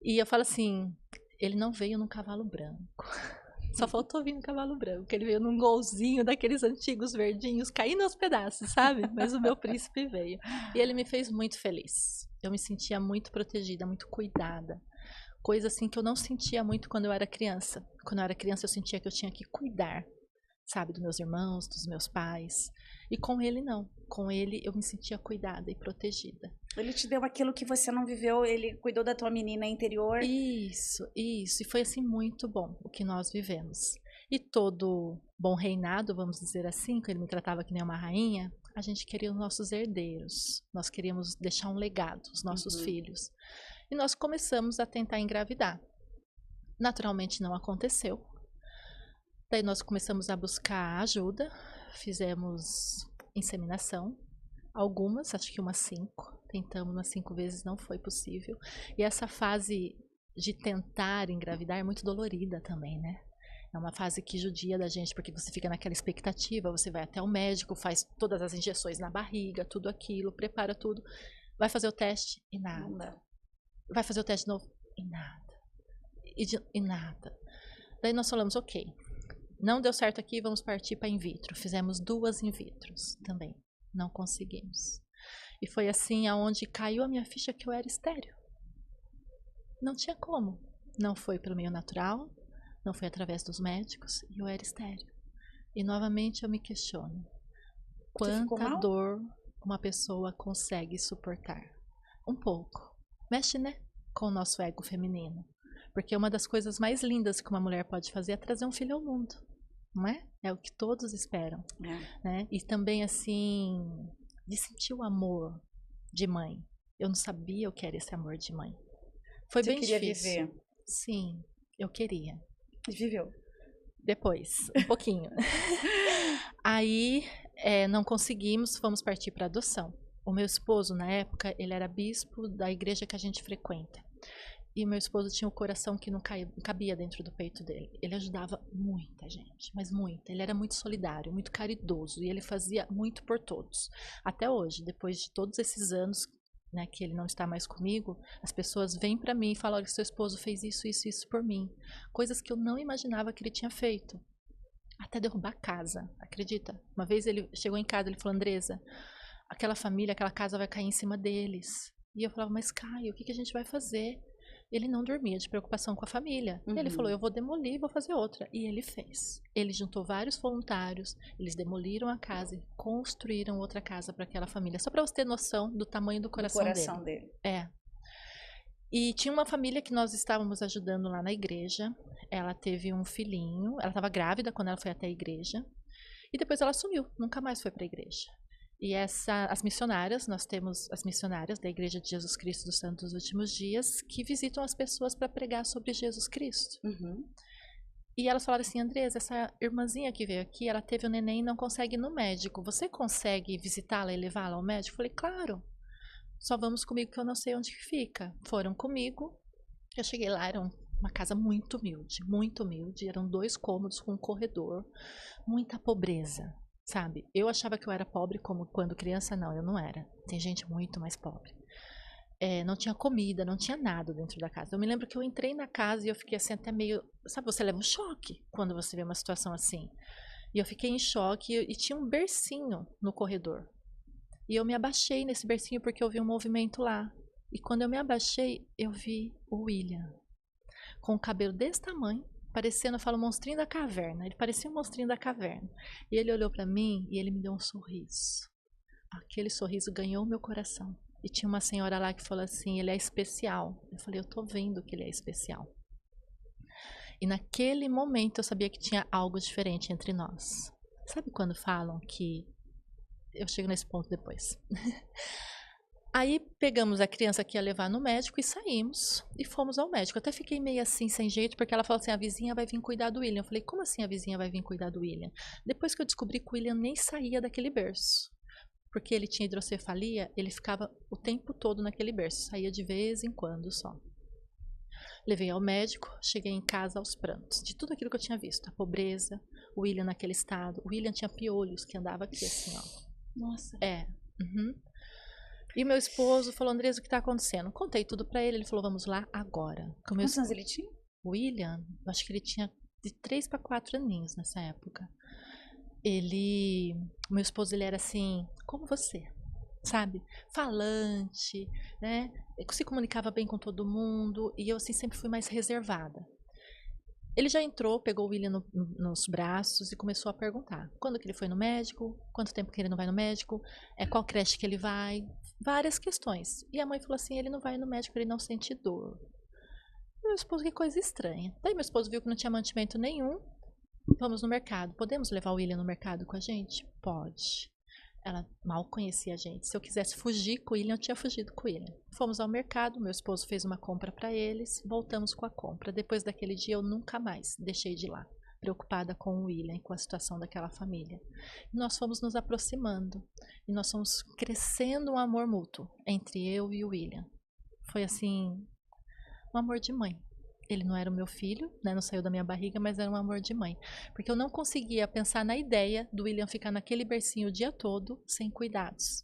E eu falo assim, ele não veio num cavalo branco. Só faltou vir no cavalo branco. Ele veio num golzinho daqueles antigos verdinhos, caindo aos pedaços, sabe? Mas o meu príncipe veio. E ele me fez muito feliz. Eu me sentia muito protegida, muito cuidada. Coisa assim que eu não sentia muito quando eu era criança. Quando eu era criança eu sentia que eu tinha que cuidar. sabe, dos meus irmãos, dos meus pais. E com ele não. Com ele eu me sentia cuidada e protegida. Ele te deu aquilo que você não viveu, ele cuidou da tua menina interior. Isso. E foi assim muito bom o que nós vivemos. E todo bom reinado, vamos dizer assim, que ele me tratava que nem uma rainha, a gente queria os nossos herdeiros. Nós queríamos deixar um legado, os nossos filhos. E nós começamos a tentar engravidar. Naturalmente não aconteceu. Daí nós começamos a buscar ajuda, fizemos inseminação, algumas, acho que umas 5, tentamos umas 5 vezes, não foi possível. E essa fase de tentar engravidar é muito dolorida também, né? É uma fase que judia da gente, porque você fica naquela expectativa, você vai até o médico, faz todas as injeções na barriga, tudo aquilo, prepara tudo, vai fazer o teste e nada. Vai fazer o teste de novo e nada. E nada. Daí nós falamos, ok, não deu certo aqui, vamos partir para in vitro. Fizemos 2 in vitros também. Não conseguimos. E foi assim aonde caiu a minha ficha que eu era estéril. Não tinha como. Não foi pelo meio natural, não foi através dos médicos, e eu era estéril. E novamente eu me questiono. Quanta dor uma pessoa consegue suportar? Um pouco. Mexe, né? Com o nosso ego feminino. Porque uma das coisas mais lindas que uma mulher pode fazer é trazer um filho ao mundo. Não é? É o que todos esperam. Né? E também, assim, de sentir o amor de mãe. Eu não sabia o que era esse amor de mãe. Foi bem difícil. Você queria viver? Sim, eu queria. E viveu? Depois, um pouquinho. Aí, não conseguimos, fomos partir para adoção. O meu esposo, na época, ele era bispo da igreja que a gente frequenta. E meu esposo tinha um coração que não cabia dentro do peito dele. Ele ajudava muita gente, mas muita. Ele era muito solidário, muito caridoso. E ele fazia muito por todos. Até hoje, depois de todos esses anos, né, que ele não está mais comigo, as pessoas vêm para mim e falam: olha, seu esposo fez isso, isso, isso por mim. Coisas que eu não imaginava que ele tinha feito. Até derrubar a casa, acredita? Uma vez ele chegou em casa, ele falou: Andresa, aquela família, aquela casa vai cair em cima deles. E eu falava: mas Caio, o que a gente vai fazer? Ele não dormia de preocupação com a família. Ele falou: eu vou demolir, vou fazer outra. E ele fez. Ele juntou vários voluntários, eles demoliram a casa e construíram outra casa para aquela família. Só para você ter noção do tamanho do coração dele. E tinha uma família que nós estávamos ajudando lá na igreja. Ela teve um filhinho, ela estava grávida quando ela foi até a igreja. E depois ela sumiu, nunca mais foi para a igreja. E as missionárias, nós temos as missionárias da Igreja de Jesus Cristo dos Santos dos Últimos Dias, que visitam as pessoas para pregar sobre Jesus Cristo. E elas falaram assim: Andresa, essa irmãzinha que veio aqui, ela teve um neném e não consegue ir no médico. Você consegue visitá-la e levá-la ao médico? Eu falei: claro. Só vamos comigo que eu não sei onde que fica. Foram comigo. Eu cheguei lá, era uma casa muito humilde, muito humilde. Eram 2 cômodos com um corredor. Muita pobreza. Sabe, eu achava que eu era pobre como quando criança, não, eu não era. Tem gente muito mais pobre. Não tinha comida, não tinha nada dentro da casa. Eu me lembro que eu entrei na casa e eu fiquei assim até meio... Sabe, você leva um choque quando você vê uma situação assim. E eu fiquei em choque e tinha um bercinho no corredor. E eu me abaixei nesse bercinho porque eu vi um movimento lá. E quando eu me abaixei, eu vi o William. Com o cabelo desse tamanho. Parecendo, eu falo, monstrinho da caverna. Ele parecia um monstrinho da caverna. E ele olhou para mim e ele me deu um sorriso. Aquele sorriso ganhou meu coração. E tinha uma senhora lá que falou assim: ele é especial. Eu falei: eu tô vendo que ele é especial. E naquele momento eu sabia que tinha algo diferente entre nós. Sabe quando falam que... Eu chego nesse ponto depois. Aí pegamos a criança que ia levar no médico e saímos. E fomos ao médico. Eu até fiquei meio assim, sem jeito, porque ela falou assim: a vizinha vai vir cuidar do William. Eu falei: como assim a vizinha vai vir cuidar do William? Depois que eu descobri que o William nem saía daquele berço. Porque ele tinha hidrocefalia, ele ficava o tempo todo naquele berço. Saía de vez em quando só. Levei ao médico, cheguei em casa aos prantos. De tudo aquilo que eu tinha visto. A pobreza, o William naquele estado. O William tinha piolhos, que andava aqui assim, ó. Nossa. E meu esposo falou: Andresa, o que está acontecendo? Contei tudo para ele. Ele falou: vamos lá agora. Quantos anos ele tinha? O William, acho que ele tinha de 3 para 4 aninhos nessa época. Meu esposo, ele era assim, como você, sabe? Falante, né? Se comunicava bem com todo mundo. E eu, assim, sempre fui mais reservada. Ele já entrou, pegou o William nos braços e começou a perguntar. Quando que ele foi no médico? Quanto tempo que ele não vai no médico? Qual creche que ele vai? Várias questões. E a mãe falou assim, ele não vai no médico, ele não sente dor. Meu esposo, que coisa estranha. Daí meu esposo viu que não tinha mantimento nenhum. Vamos no mercado. Podemos levar o William no mercado com a gente? Pode. Ela mal conhecia a gente. Se eu quisesse fugir com o William, eu tinha fugido com o William. Fomos ao mercado, meu esposo fez uma compra para eles, voltamos com a compra. Depois daquele dia, eu nunca mais deixei de ir lá, preocupada com o William e com a situação daquela família. E nós fomos nos aproximando e nós fomos crescendo um amor mútuo entre eu e o William. Foi assim, um amor de mãe. Ele não era o meu filho, né, não saiu da minha barriga, mas era um amor de mãe. Porque eu não conseguia pensar na ideia do William ficar naquele bercinho o dia todo, sem cuidados.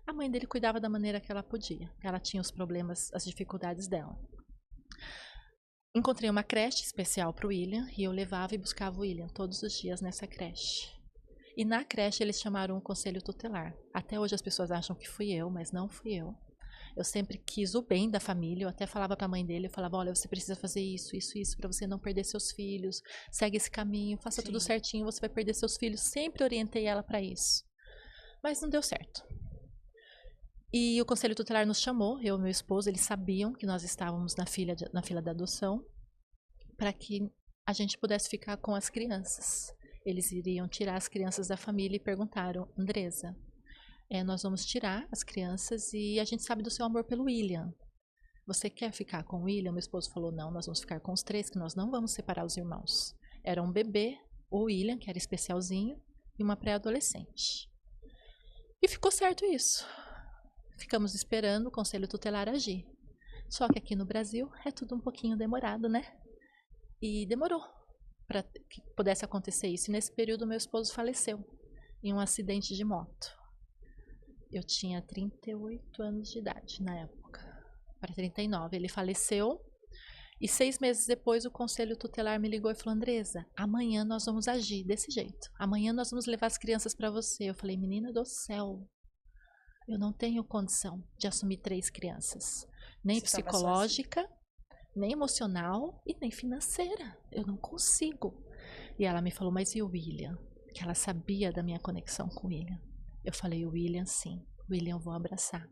A mãe dele cuidava da maneira que ela podia. Ela tinha os problemas, as dificuldades dela. Encontrei uma creche especial para o William e eu levava e buscava o William todos os dias nessa creche. E na creche eles chamaram um conselho tutelar. Até hoje as pessoas acham que fui eu, mas não fui eu. Eu sempre quis o bem da família, eu até falava para a mãe dele, eu falava, olha, você precisa fazer isso, isso, isso, para você não perder seus filhos, segue esse caminho, faça tudo certinho, você vai perder seus filhos. Sempre orientei ela para isso. Mas não deu certo. E o conselho tutelar nos chamou, eu e meu esposo, eles sabiam que nós estávamos na fila da adoção, para que a gente pudesse ficar com as crianças. Eles iriam tirar as crianças da família e perguntaram, Andresa, nós vamos tirar as crianças e a gente sabe do seu amor pelo William. Você quer ficar com o William? Meu esposo falou, não, nós vamos ficar com os 3, que nós não vamos separar os irmãos. Era um bebê, o William, que era especialzinho, e uma pré-adolescente. E ficou certo isso. Ficamos esperando o conselho tutelar agir. Só que aqui no Brasil é tudo um pouquinho demorado, né? E demorou para que pudesse acontecer isso. E nesse período meu esposo faleceu em um acidente de moto. Eu tinha 38 anos de idade na época, para 39. Ele faleceu e 6 meses depois o conselho tutelar me ligou e falou, Andresa, amanhã nós vamos agir desse jeito. Amanhã nós vamos levar as crianças para você. Eu falei, menina do céu, eu não tenho condição de assumir 3 crianças. Nem psicológica, nem emocional e nem financeira. Eu não consigo. E ela me falou, mas e o William? Que ela sabia da minha conexão com o William. Eu falei, o William sim, o William eu vou abraçar.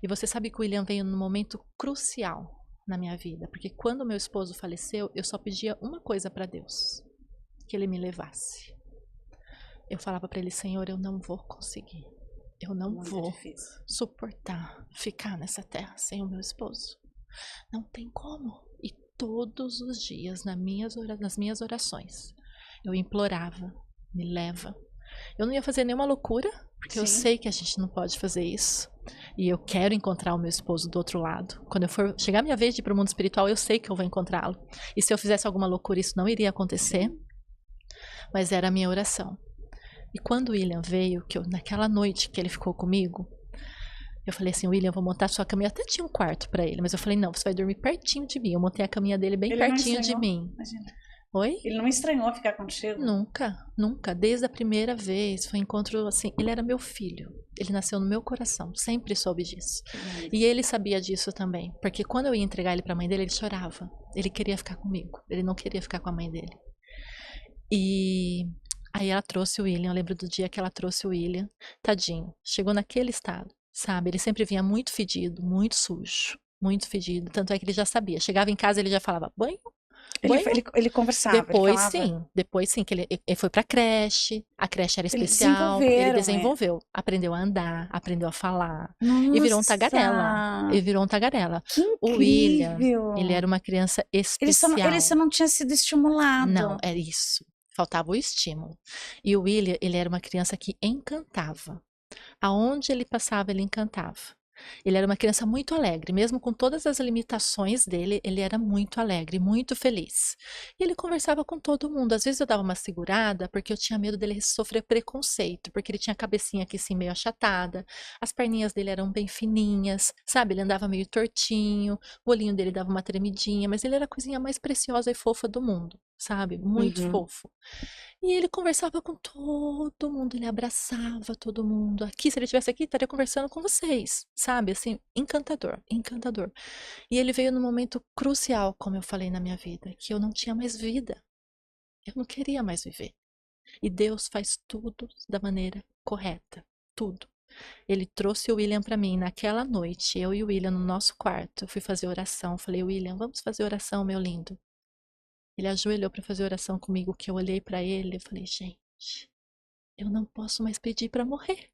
E você sabe que o William veio num momento crucial na minha vida, porque quando meu esposo faleceu, eu só pedia uma coisa para Deus, que ele me levasse. Eu falava para ele, Senhor, eu não vou conseguir, eu não vou suportar ficar nessa terra sem o meu esposo. Não tem como. E todos os dias, nas minhas orações, eu implorava, me leva. Eu não ia fazer nenhuma loucura, porque eu sei que a gente não pode fazer isso. E eu quero encontrar o meu esposo do outro lado. Quando eu for chegar a minha vez de ir para o mundo espiritual, eu sei que eu vou encontrá-lo. E se eu fizesse alguma loucura, isso não iria acontecer. Mas era a minha oração. E quando o William veio, naquela noite que ele ficou comigo, eu falei assim, William, eu vou montar sua cama. Eu até tinha um quarto para ele, mas eu falei, não, você vai dormir pertinho de mim. Eu montei a caminha dele bem pertinho de mim. Imagina. Oi? Ele não estranhou ficar contigo? Nunca, nunca. Desde a primeira vez, foi um encontro assim. Ele era meu filho. Ele nasceu no meu coração. Sempre soube disso. E ele sabia disso também. Porque quando eu ia entregar ele para a mãe dele, ele chorava. Ele queria ficar comigo. Ele não queria ficar com a mãe dele. E aí ela trouxe o William. Eu lembro do dia que ela trouxe o William. Tadinho. Chegou naquele estado, sabe? Ele sempre vinha muito fedido, muito sujo. Muito fedido. Tanto é que ele já sabia. Chegava em casa, ele já falava, banho? Ele conversava. Depois sim, que ele foi pra creche, a creche era especial, ele desenvolveu, aprendeu a andar, aprendeu a falar, e virou um tagarela. Que o William, ele era uma criança especial. Ele só não tinha sido estimulado. Não, é isso, faltava o estímulo. E o William, ele era uma criança que encantava. Aonde ele passava, ele encantava. Ele era uma criança muito alegre, mesmo com todas as limitações dele, ele era muito alegre, muito feliz. E ele conversava com todo mundo. Às vezes eu dava uma segurada, porque eu tinha medo dele sofrer preconceito, porque ele tinha a cabecinha aqui assim meio achatada, as perninhas dele eram bem fininhas, sabe? Ele andava meio tortinho, o olhinho dele dava uma tremidinha, mas ele era a coisinha mais preciosa e fofa do mundo, sabe? Muito fofo. E ele conversava com todo mundo, ele abraçava todo mundo. Aqui, se ele estivesse aqui, estaria conversando com vocês, sabe? Assim, encantador, encantador. E ele veio num momento crucial, como eu falei na minha vida, que eu não tinha mais vida. Eu não queria mais viver. E Deus faz tudo da maneira correta, tudo. Ele trouxe o William para mim naquela noite, eu e o William no nosso quarto. Eu fui fazer oração, falei: "William, vamos fazer oração, meu lindo". Ele ajoelhou para fazer oração comigo, que eu olhei para ele e falei: "Gente, eu não posso mais pedir para morrer.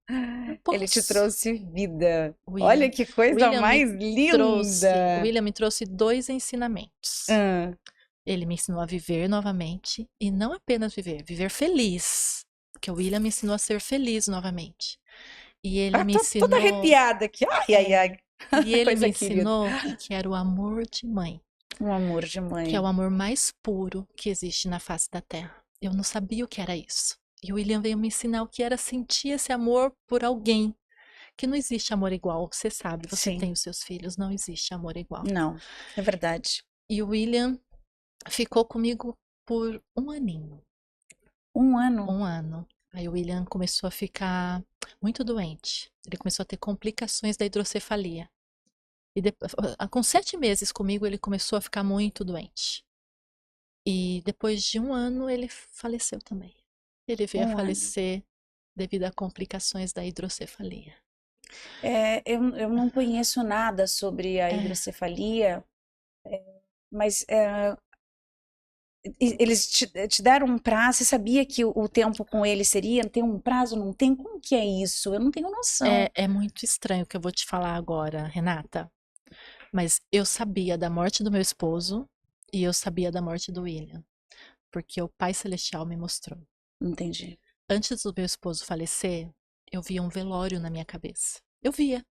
Não Ele te posso". trouxe vida. Olha William, que coisa William me mais o linda. William me trouxe 2 ensinamentos. Ah, Ele me ensinou a viver novamente e não apenas viver, viver feliz. Porque o William me ensinou a ser feliz novamente. E ele me tô toda ensinou, arrepiada aqui. Ai, ai, ai. e ele me Coisa querida. ensinou que era o amor de mãe, Um amor de que é mãe. o amor mais puro que existe na face da terra. Eu não sabia o que era isso. E o William veio me ensinar o que era sentir esse amor por alguém. Que não existe amor igual, você sabe, você Sim. tem os seus filhos, não existe amor igual. Não, é verdade. E o William ficou comigo por um aninho, Um ano. 1 ano. Aí o William começou a ficar muito doente. Ele começou a ter complicações da hidrocefalia. E com 7 meses comigo, ele começou a ficar muito doente. E depois de 1 ano, ele faleceu também. Ele veio a Um ano. falecer devido a complicações da hidrocefalia. Eu não conheço nada sobre a É, hidrocefalia, mas eles te deram um prazo, você sabia que o tempo com ele seria? Tem um prazo? Não tem? Como que é isso? Eu não tenho noção. é muito estranho o que eu vou te falar agora, Renata. Mas eu sabia da morte do meu esposo e eu sabia da morte do William, porque o Pai Celestial me mostrou. Entendi. Antes do meu esposo falecer, eu via um velório na minha cabeça. Eu via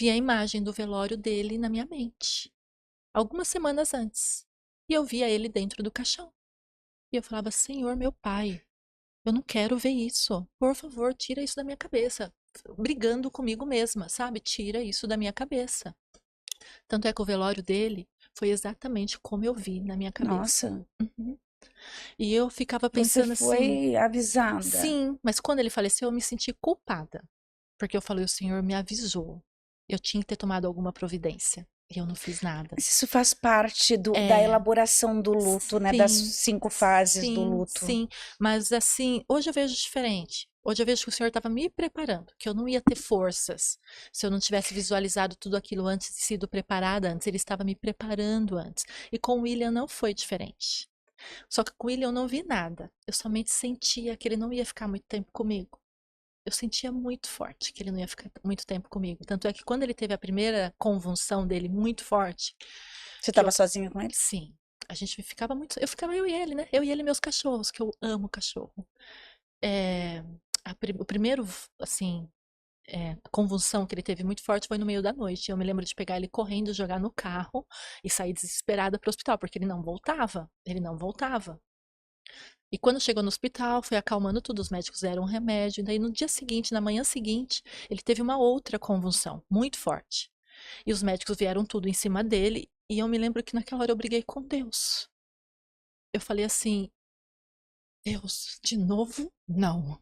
a imagem do velório dele na minha mente, algumas semanas antes. E eu via ele dentro do caixão. E eu falava: Senhor, meu Pai, eu não quero ver isso. Por favor, tira isso da minha cabeça. Brigando comigo mesma, sabe? Tira isso da minha cabeça. Tanto é que o velório dele foi exatamente como eu vi na minha cabeça. Nossa, Uhum. E eu ficava você pensando assim, foi avisada. sim, mas quando ele faleceu eu me senti culpada. Porque eu falei: o Senhor me avisou. Eu tinha que ter tomado alguma providência. E eu não fiz nada. Mas isso faz parte da É, elaboração do luto, né? Das sim, 5 fases do sim, luto. sim. Mas assim, hoje eu vejo diferente. Hoje eu vejo que o Senhor estava me preparando, que eu não ia ter forças se eu não tivesse visualizado tudo aquilo antes e sido preparada antes. Ele estava me preparando antes. E com o William não foi diferente. Só que com o William eu não vi nada. Eu somente sentia que ele não ia ficar muito tempo comigo. Eu sentia muito forte que ele não ia ficar muito tempo comigo. Tanto é que quando ele teve a primeira convulsão dele muito forte, Você que estava sozinha com ele? sim, a gente ficava muito. Eu ficava eu e ele, né? Eu e ele e meus cachorros, que eu amo cachorro. É, o primeiro, assim, convulsão que ele teve muito forte foi no meio da noite. Eu me lembro de pegar ele correndo, jogar no carro e sair desesperada para o hospital, porque ele não voltava. Ele não voltava. E quando chegou no hospital, foi acalmando tudo, os médicos deram um remédio. E daí no dia seguinte, na manhã seguinte, ele teve uma outra convulsão, muito forte. E os médicos vieram tudo em cima dele. E eu me lembro que naquela hora eu briguei com Deus. Eu falei assim: Deus, de novo? Não.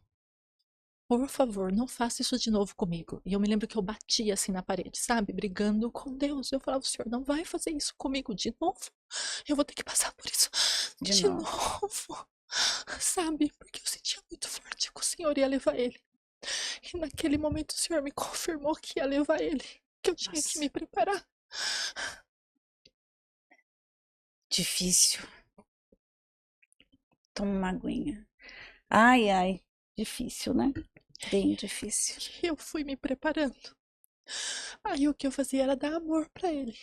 Por favor, não faça isso de novo comigo. E eu me lembro que eu batia assim na parede, sabe? Brigando com Deus. Eu falava: o Senhor não vai fazer isso comigo de novo. Eu vou ter que passar por isso De de novo. novo. Sabe? Porque eu sentia muito forte que o Senhor ia levar ele. E naquele momento o Senhor me confirmou que ia levar ele. Que eu tinha que Nossa, me preparar. difícil. Toma uma aguinha. Ai, ai, difícil, né? Bem difícil. E eu fui me preparando. Aí o que eu fazia era dar amor pra ele.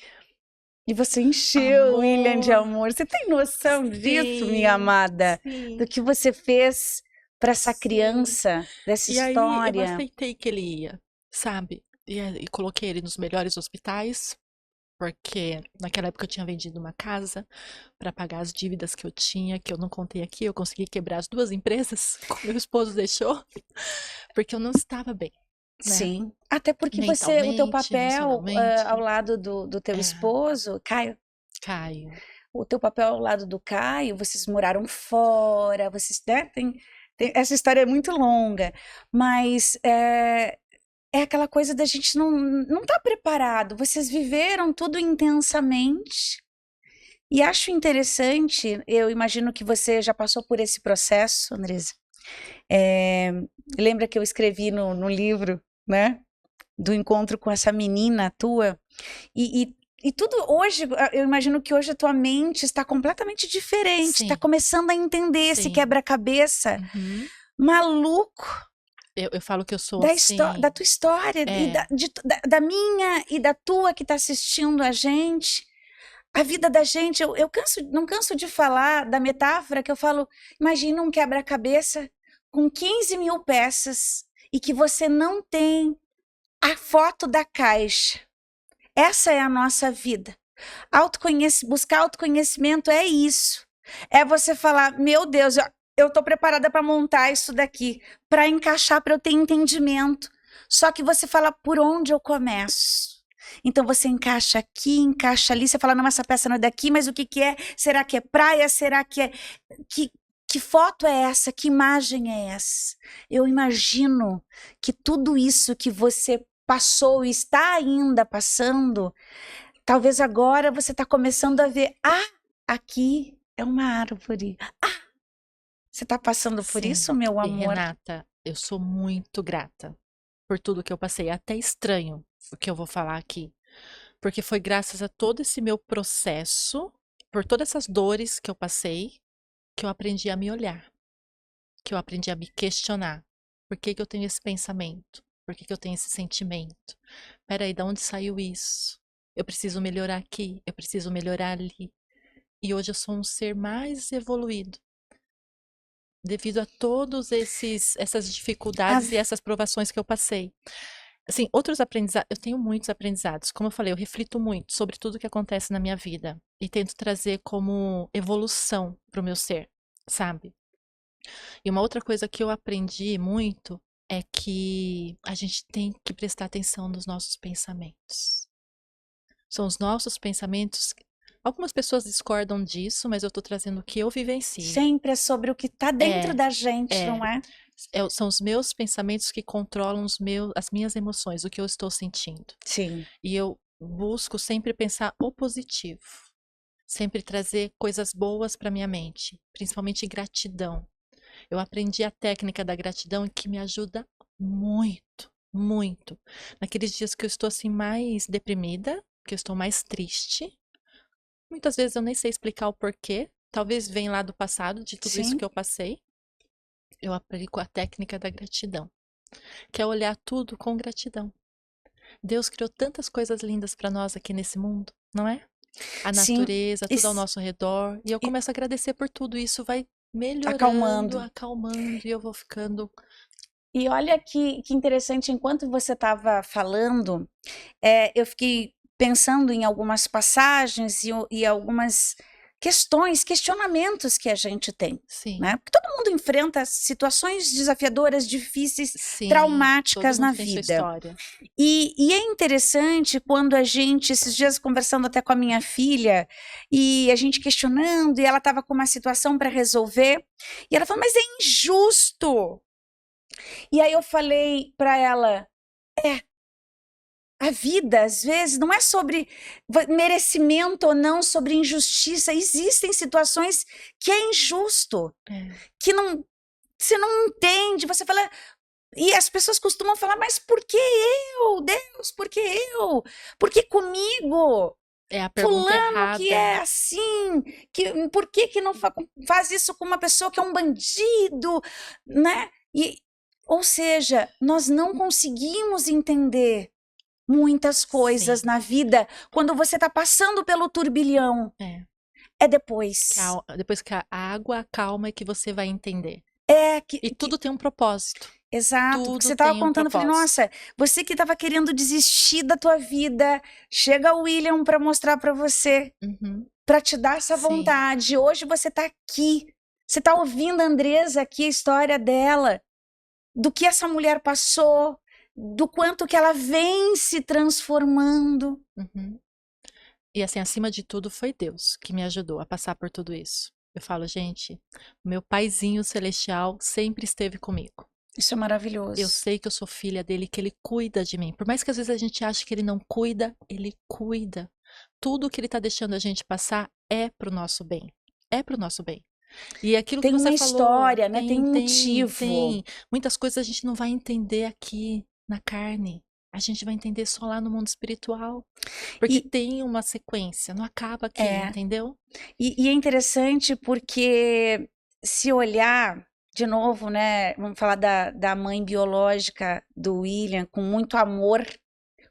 E você encheu o William de Amor. amor. Você tem noção disso, minha Sim, amada? sim. Do que você fez para essa Sim. criança, dessa E aí eu história? aceitei que ele ia, sabe? E coloquei ele nos melhores hospitais, porque naquela época eu tinha vendido uma casa para pagar as dívidas que eu tinha, que eu não contei aqui. Eu consegui quebrar as 2 empresas, como meu esposo deixou, porque eu não estava bem, né? Sim. Até porque o teu Mentalmente, papel ao emocionalmente. lado do teu É, esposo, Caio, Caio. o teu papel ao lado do Caio, vocês moraram fora, vocês, né, essa história é muito longa, mas é aquela coisa da gente não tá preparado. Vocês viveram tudo intensamente. E acho interessante, eu imagino que você já passou por esse processo, Andresa. Lembra que eu escrevi no livro, né? Do encontro com essa menina tua. E tudo hoje, eu imagino que hoje a tua mente está completamente diferente. Está Sim, começando a entender esse sim. quebra-cabeça Uhum. maluco Eu falo que eu sou da assim. tua história, e É, da minha e da tua que está assistindo a gente. A vida da gente, eu não canso de falar da metáfora que eu falo, imagina um quebra-cabeça com 15 mil peças e que você não tem a foto da caixa. Essa é a nossa vida. Buscar autoconhecimento é isso. É você falar, meu Deus, eu estou preparada para montar isso daqui, para encaixar, para eu ter entendimento. Só que você fala, por onde eu começo? Então você encaixa aqui, encaixa ali, você fala, não, essa peça não é daqui, mas o que que é? Será que é praia? Será que é... Que foto é essa? Que imagem é essa? Eu imagino que tudo isso que você passou e está ainda passando, talvez agora você está começando a ver, aqui é uma árvore. Você está passando por sim. isso, meu E amor? Renata, eu sou muito grata por tudo que eu passei. É até estranho o que eu vou falar aqui. Porque foi graças a todo esse meu processo, por todas essas dores que eu passei, que eu aprendi a me olhar, que eu aprendi a me questionar. Por que que eu tenho esse pensamento? Por que que eu tenho esse sentimento? Peraí, de onde saiu isso? Eu preciso melhorar aqui, eu preciso melhorar ali. E hoje eu sou um ser mais evoluído, devido a todos essas A dificuldades e essas provações que eu passei. Assim, outros aprendizados, eu tenho muitos aprendizados. Como eu falei, eu reflito muito sobre tudo que acontece na minha vida e tento trazer como evolução para o meu ser, sabe? E uma outra coisa que eu aprendi muito é que a gente tem que prestar atenção nos nossos pensamentos. São os nossos pensamentos. Algumas pessoas discordam disso, mas eu tô trazendo o que eu vivencio. sempre é sobre o que está dentro É, da gente, é. não é? São os meus pensamentos que controlam as minhas emoções, o que eu estou sentindo. Sim. E eu busco sempre pensar o positivo, sempre trazer coisas boas para minha mente, principalmente gratidão. Eu aprendi a técnica da gratidão que me ajuda muito, muito. Naqueles dias que eu estou assim mais deprimida, que eu estou mais triste, muitas vezes eu nem sei explicar o porquê, talvez venha lá do passado, de tudo isso Sim. que eu passei. Eu aplico a técnica da gratidão, que é olhar tudo com gratidão. Deus criou tantas coisas lindas para nós aqui nesse mundo, não é? A Sim. natureza, E, tudo ao nosso redor. E eu e começo a agradecer por tudo. Isso vai melhorando, acalmando. acalmando, e eu vou ficando. E olha que interessante, enquanto você estava falando, eu fiquei pensando em algumas passagens e algumas questionamentos que a gente tem, Sim, né? Porque todo mundo enfrenta situações desafiadoras, difíceis, sim. Todo traumáticas na mundo tem sua vida. história. E é interessante quando a gente, esses dias conversando até com a minha filha, e a gente questionando, e ela estava com uma situação para resolver, e ela falou, mas é injusto. E aí eu falei para ela, a vida, às vezes, não é sobre merecimento ou não, sobre injustiça. Existem situações que é injusto, É, que não, você não entende. Você fala. E as pessoas costumam falar, mas por que eu, Deus? Por que eu? Por que comigo? é a pergunta Fulano que é errada. assim, por que que não faz isso com uma pessoa que é um bandido, né? Ou seja, nós não conseguimos entender muitas coisas Sim, na vida quando você está passando pelo turbilhão. é. É depois. Depois que a água acalma é que você vai entender. É E tudo tem um propósito. exato, porque Tudo você estava tem um contando, eu falei, propósito. nossa, você que estava querendo desistir da tua vida, chega o William para mostrar para você, Uhum, para te dar essa sim, vontade. Hoje você está aqui, você está ouvindo a Andresa aqui, a história dela, do que essa mulher passou, do quanto que ela vem se transformando. uhum. E assim, acima de tudo, foi Deus que me ajudou a passar por tudo isso. Eu falo, gente, meu paizinho celestial sempre esteve comigo. Isso é maravilhoso. Eu sei que eu sou filha dele, que ele cuida de mim. Por mais que às vezes a gente ache que ele não cuida, ele cuida. Tudo que ele tá deixando a gente passar é pro nosso bem. É pro nosso bem. E aquilo que Tem você uma falou, história, né? Tem um motivo. tem. Muitas coisas a gente não vai entender aqui na carne. A gente vai entender só lá no mundo espiritual. Porque E tem uma sequência, não acaba aqui, é, entendeu? e é interessante porque se olhar de novo, né? Vamos falar da mãe biológica do William, com muito amor,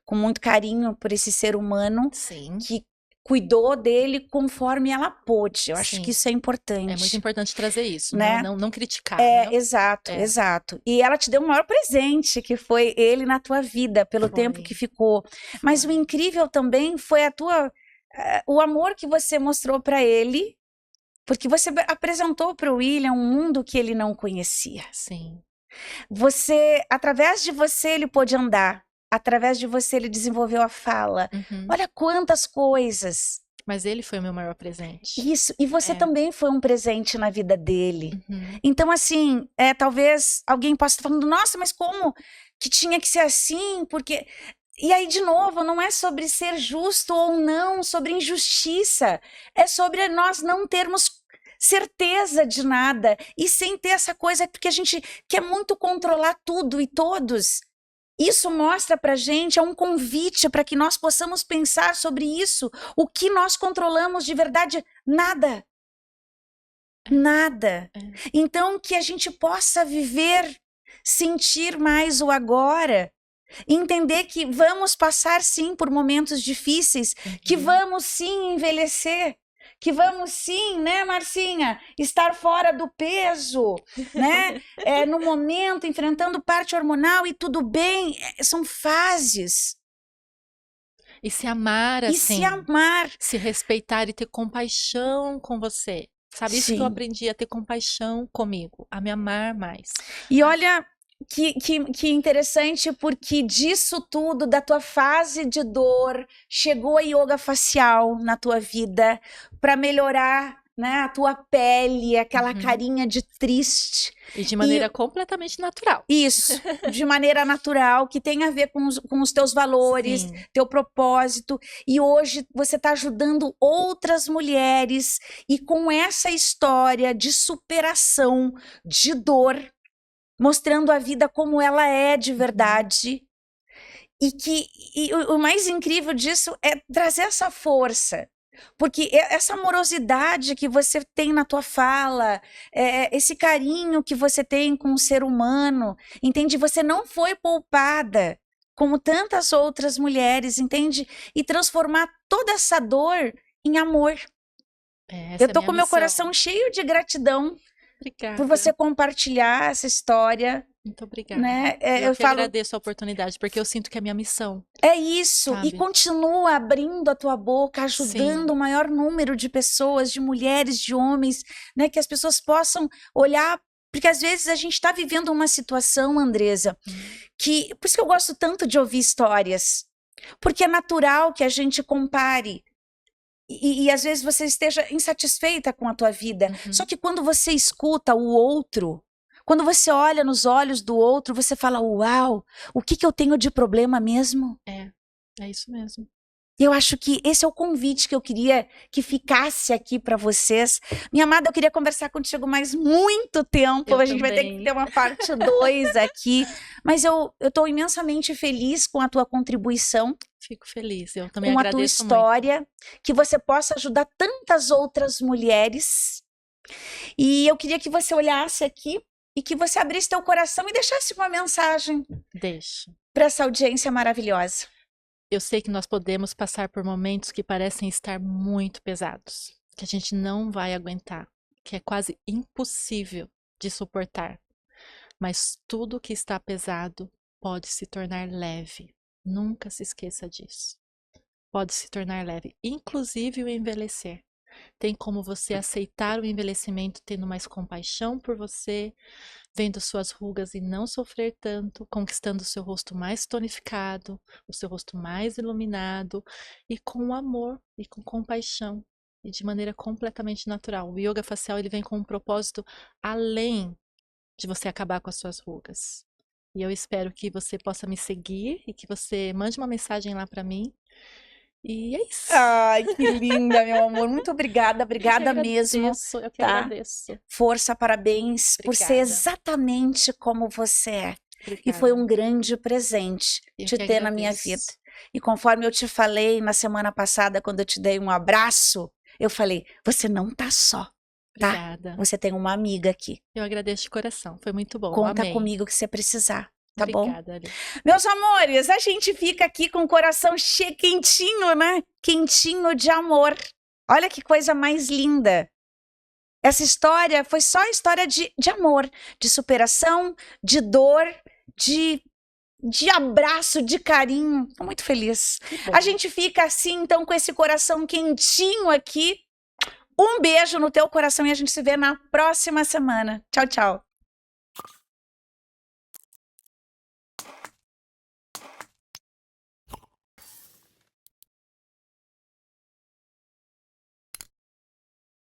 com muito carinho por esse ser humano Sim, que cuidou dele conforme ela pôde. Eu acho que sim. isso é É muito importante, importante trazer isso, né? não criticar, né? Exato, É, exato. E ela te deu o maior presente, que foi ele na tua vida, pelo tempo que foi, ficou. Mas o foi. incrível também foi o amor que você mostrou para ele, porque você apresentou para o William um mundo que ele não conhecia. Sim. Através de você, ele pôde andar. Através de você, ele desenvolveu a fala. Uhum. Olha quantas coisas. Mas ele foi o meu maior presente. Isso, e você É. também foi um presente na vida dele. Uhum. Então, assim, talvez alguém possa estar falando, nossa, mas como que tinha que ser assim? Porque. E aí, de novo, não é sobre ser justo ou não, sobre injustiça. É sobre nós não termos certeza de nada e sem ter essa coisa, porque a gente quer muito controlar tudo e todos. Isso mostra pra gente, é um convite para que nós possamos pensar sobre isso. O que nós controlamos de verdade? Nada. Nada. É. Então, que a gente possa viver, sentir mais o agora, entender que vamos passar sim por momentos difíceis, que Uhum. vamos sim envelhecer, que vamos sim, né, Marcinha, estar fora do peso, né, no momento, enfrentando parte hormonal e tudo bem, são fases. E se amar E assim, se amar. se respeitar e ter compaixão com você. Sabe, isso que eu Sim. aprendi, a ter compaixão comigo, a me amar mais. E olha que interessante, porque disso tudo, da tua fase de dor, chegou a yoga facial na tua vida para melhorar, né, a tua pele, aquela Uhum. carinha de triste. E de maneira completamente natural. Isso, de maneira natural, que tem a ver com os teus valores, Sim. teu propósito. E hoje você está ajudando outras mulheres e com essa história de superação, de dor, mostrando a vida como ela é de verdade. E o mais incrível disso é trazer essa força. Porque essa amorosidade que você tem na tua fala, esse carinho que você tem com o ser humano, entende? Você não foi poupada como tantas outras mulheres, entende? E transformar toda essa dor em amor. Essa Eu tô é a com minha meu missão. coração cheio de gratidão Obrigada. por você compartilhar essa história. Muito obrigada. Né? Eu que agradeço a oportunidade, porque eu sinto que é a minha missão. É isso, sabe? E continua abrindo a tua boca, ajudando Sim. o maior número de pessoas, de mulheres, de homens, né? Que as pessoas possam olhar, porque às vezes a gente está vivendo uma situação, Andresa, que, por isso que eu gosto tanto de ouvir histórias, porque é natural que a gente compare. E às vezes você esteja insatisfeita com a tua vida. Uhum. Só que quando você escuta o outro, quando você olha nos olhos do outro, você fala, uau, o que eu tenho de problema mesmo? É isso mesmo. Eu acho que esse é o convite que eu queria que ficasse aqui para vocês. Minha amada, eu queria conversar contigo mais muito tempo. A gente vai ter que ter uma parte 2 aqui. Mas eu estou imensamente feliz com a tua contribuição. Fico feliz, eu também com agradeço a tua história, muito. que você possa ajudar tantas outras mulheres. E eu queria que você olhasse aqui e que você abrisse teu coração e deixasse uma mensagem para essa audiência maravilhosa. Eu sei que nós podemos passar por momentos que parecem estar muito pesados, que a gente não vai aguentar, que é quase impossível de suportar. Mas tudo que está pesado pode se tornar leve. Nunca se esqueça disso. Pode se tornar leve, inclusive o envelhecer. Tem como você aceitar o envelhecimento tendo mais compaixão por você, vendo suas rugas e não sofrer tanto, conquistando o seu rosto mais tonificado, o seu rosto mais iluminado e com amor e com compaixão e de maneira completamente natural. O yoga facial ele vem com um propósito além de você acabar com as suas rugas. E eu espero que você possa me seguir e que você mande uma mensagem lá pra mim. E é isso. Ai, que linda, meu amor. Muito obrigada, obrigada mesmo. Eu que tá? agradeço. Força, parabéns por ser Obrigada. exatamente como você é. E Obrigada. foi um grande presente Eu te que ter na minha agradeço. vida. E conforme eu te falei na semana passada, quando eu te dei um abraço, eu falei, você não tá só, tá? Obrigada. Você tem uma amiga aqui. Eu agradeço de coração. Foi muito bom. Conta Amei. comigo que você precisar, tá bom? Obrigada, Ali. Meus amores, a gente fica aqui com o coração cheio, quentinho, né? Quentinho de amor. Olha que coisa mais linda. Essa história foi só história de amor, de superação, de dor, de abraço, de carinho. Tô muito feliz. Que bom. A gente fica assim, então, com esse coração quentinho aqui. Um beijo no teu coração e a gente se vê na próxima semana. Tchau, tchau.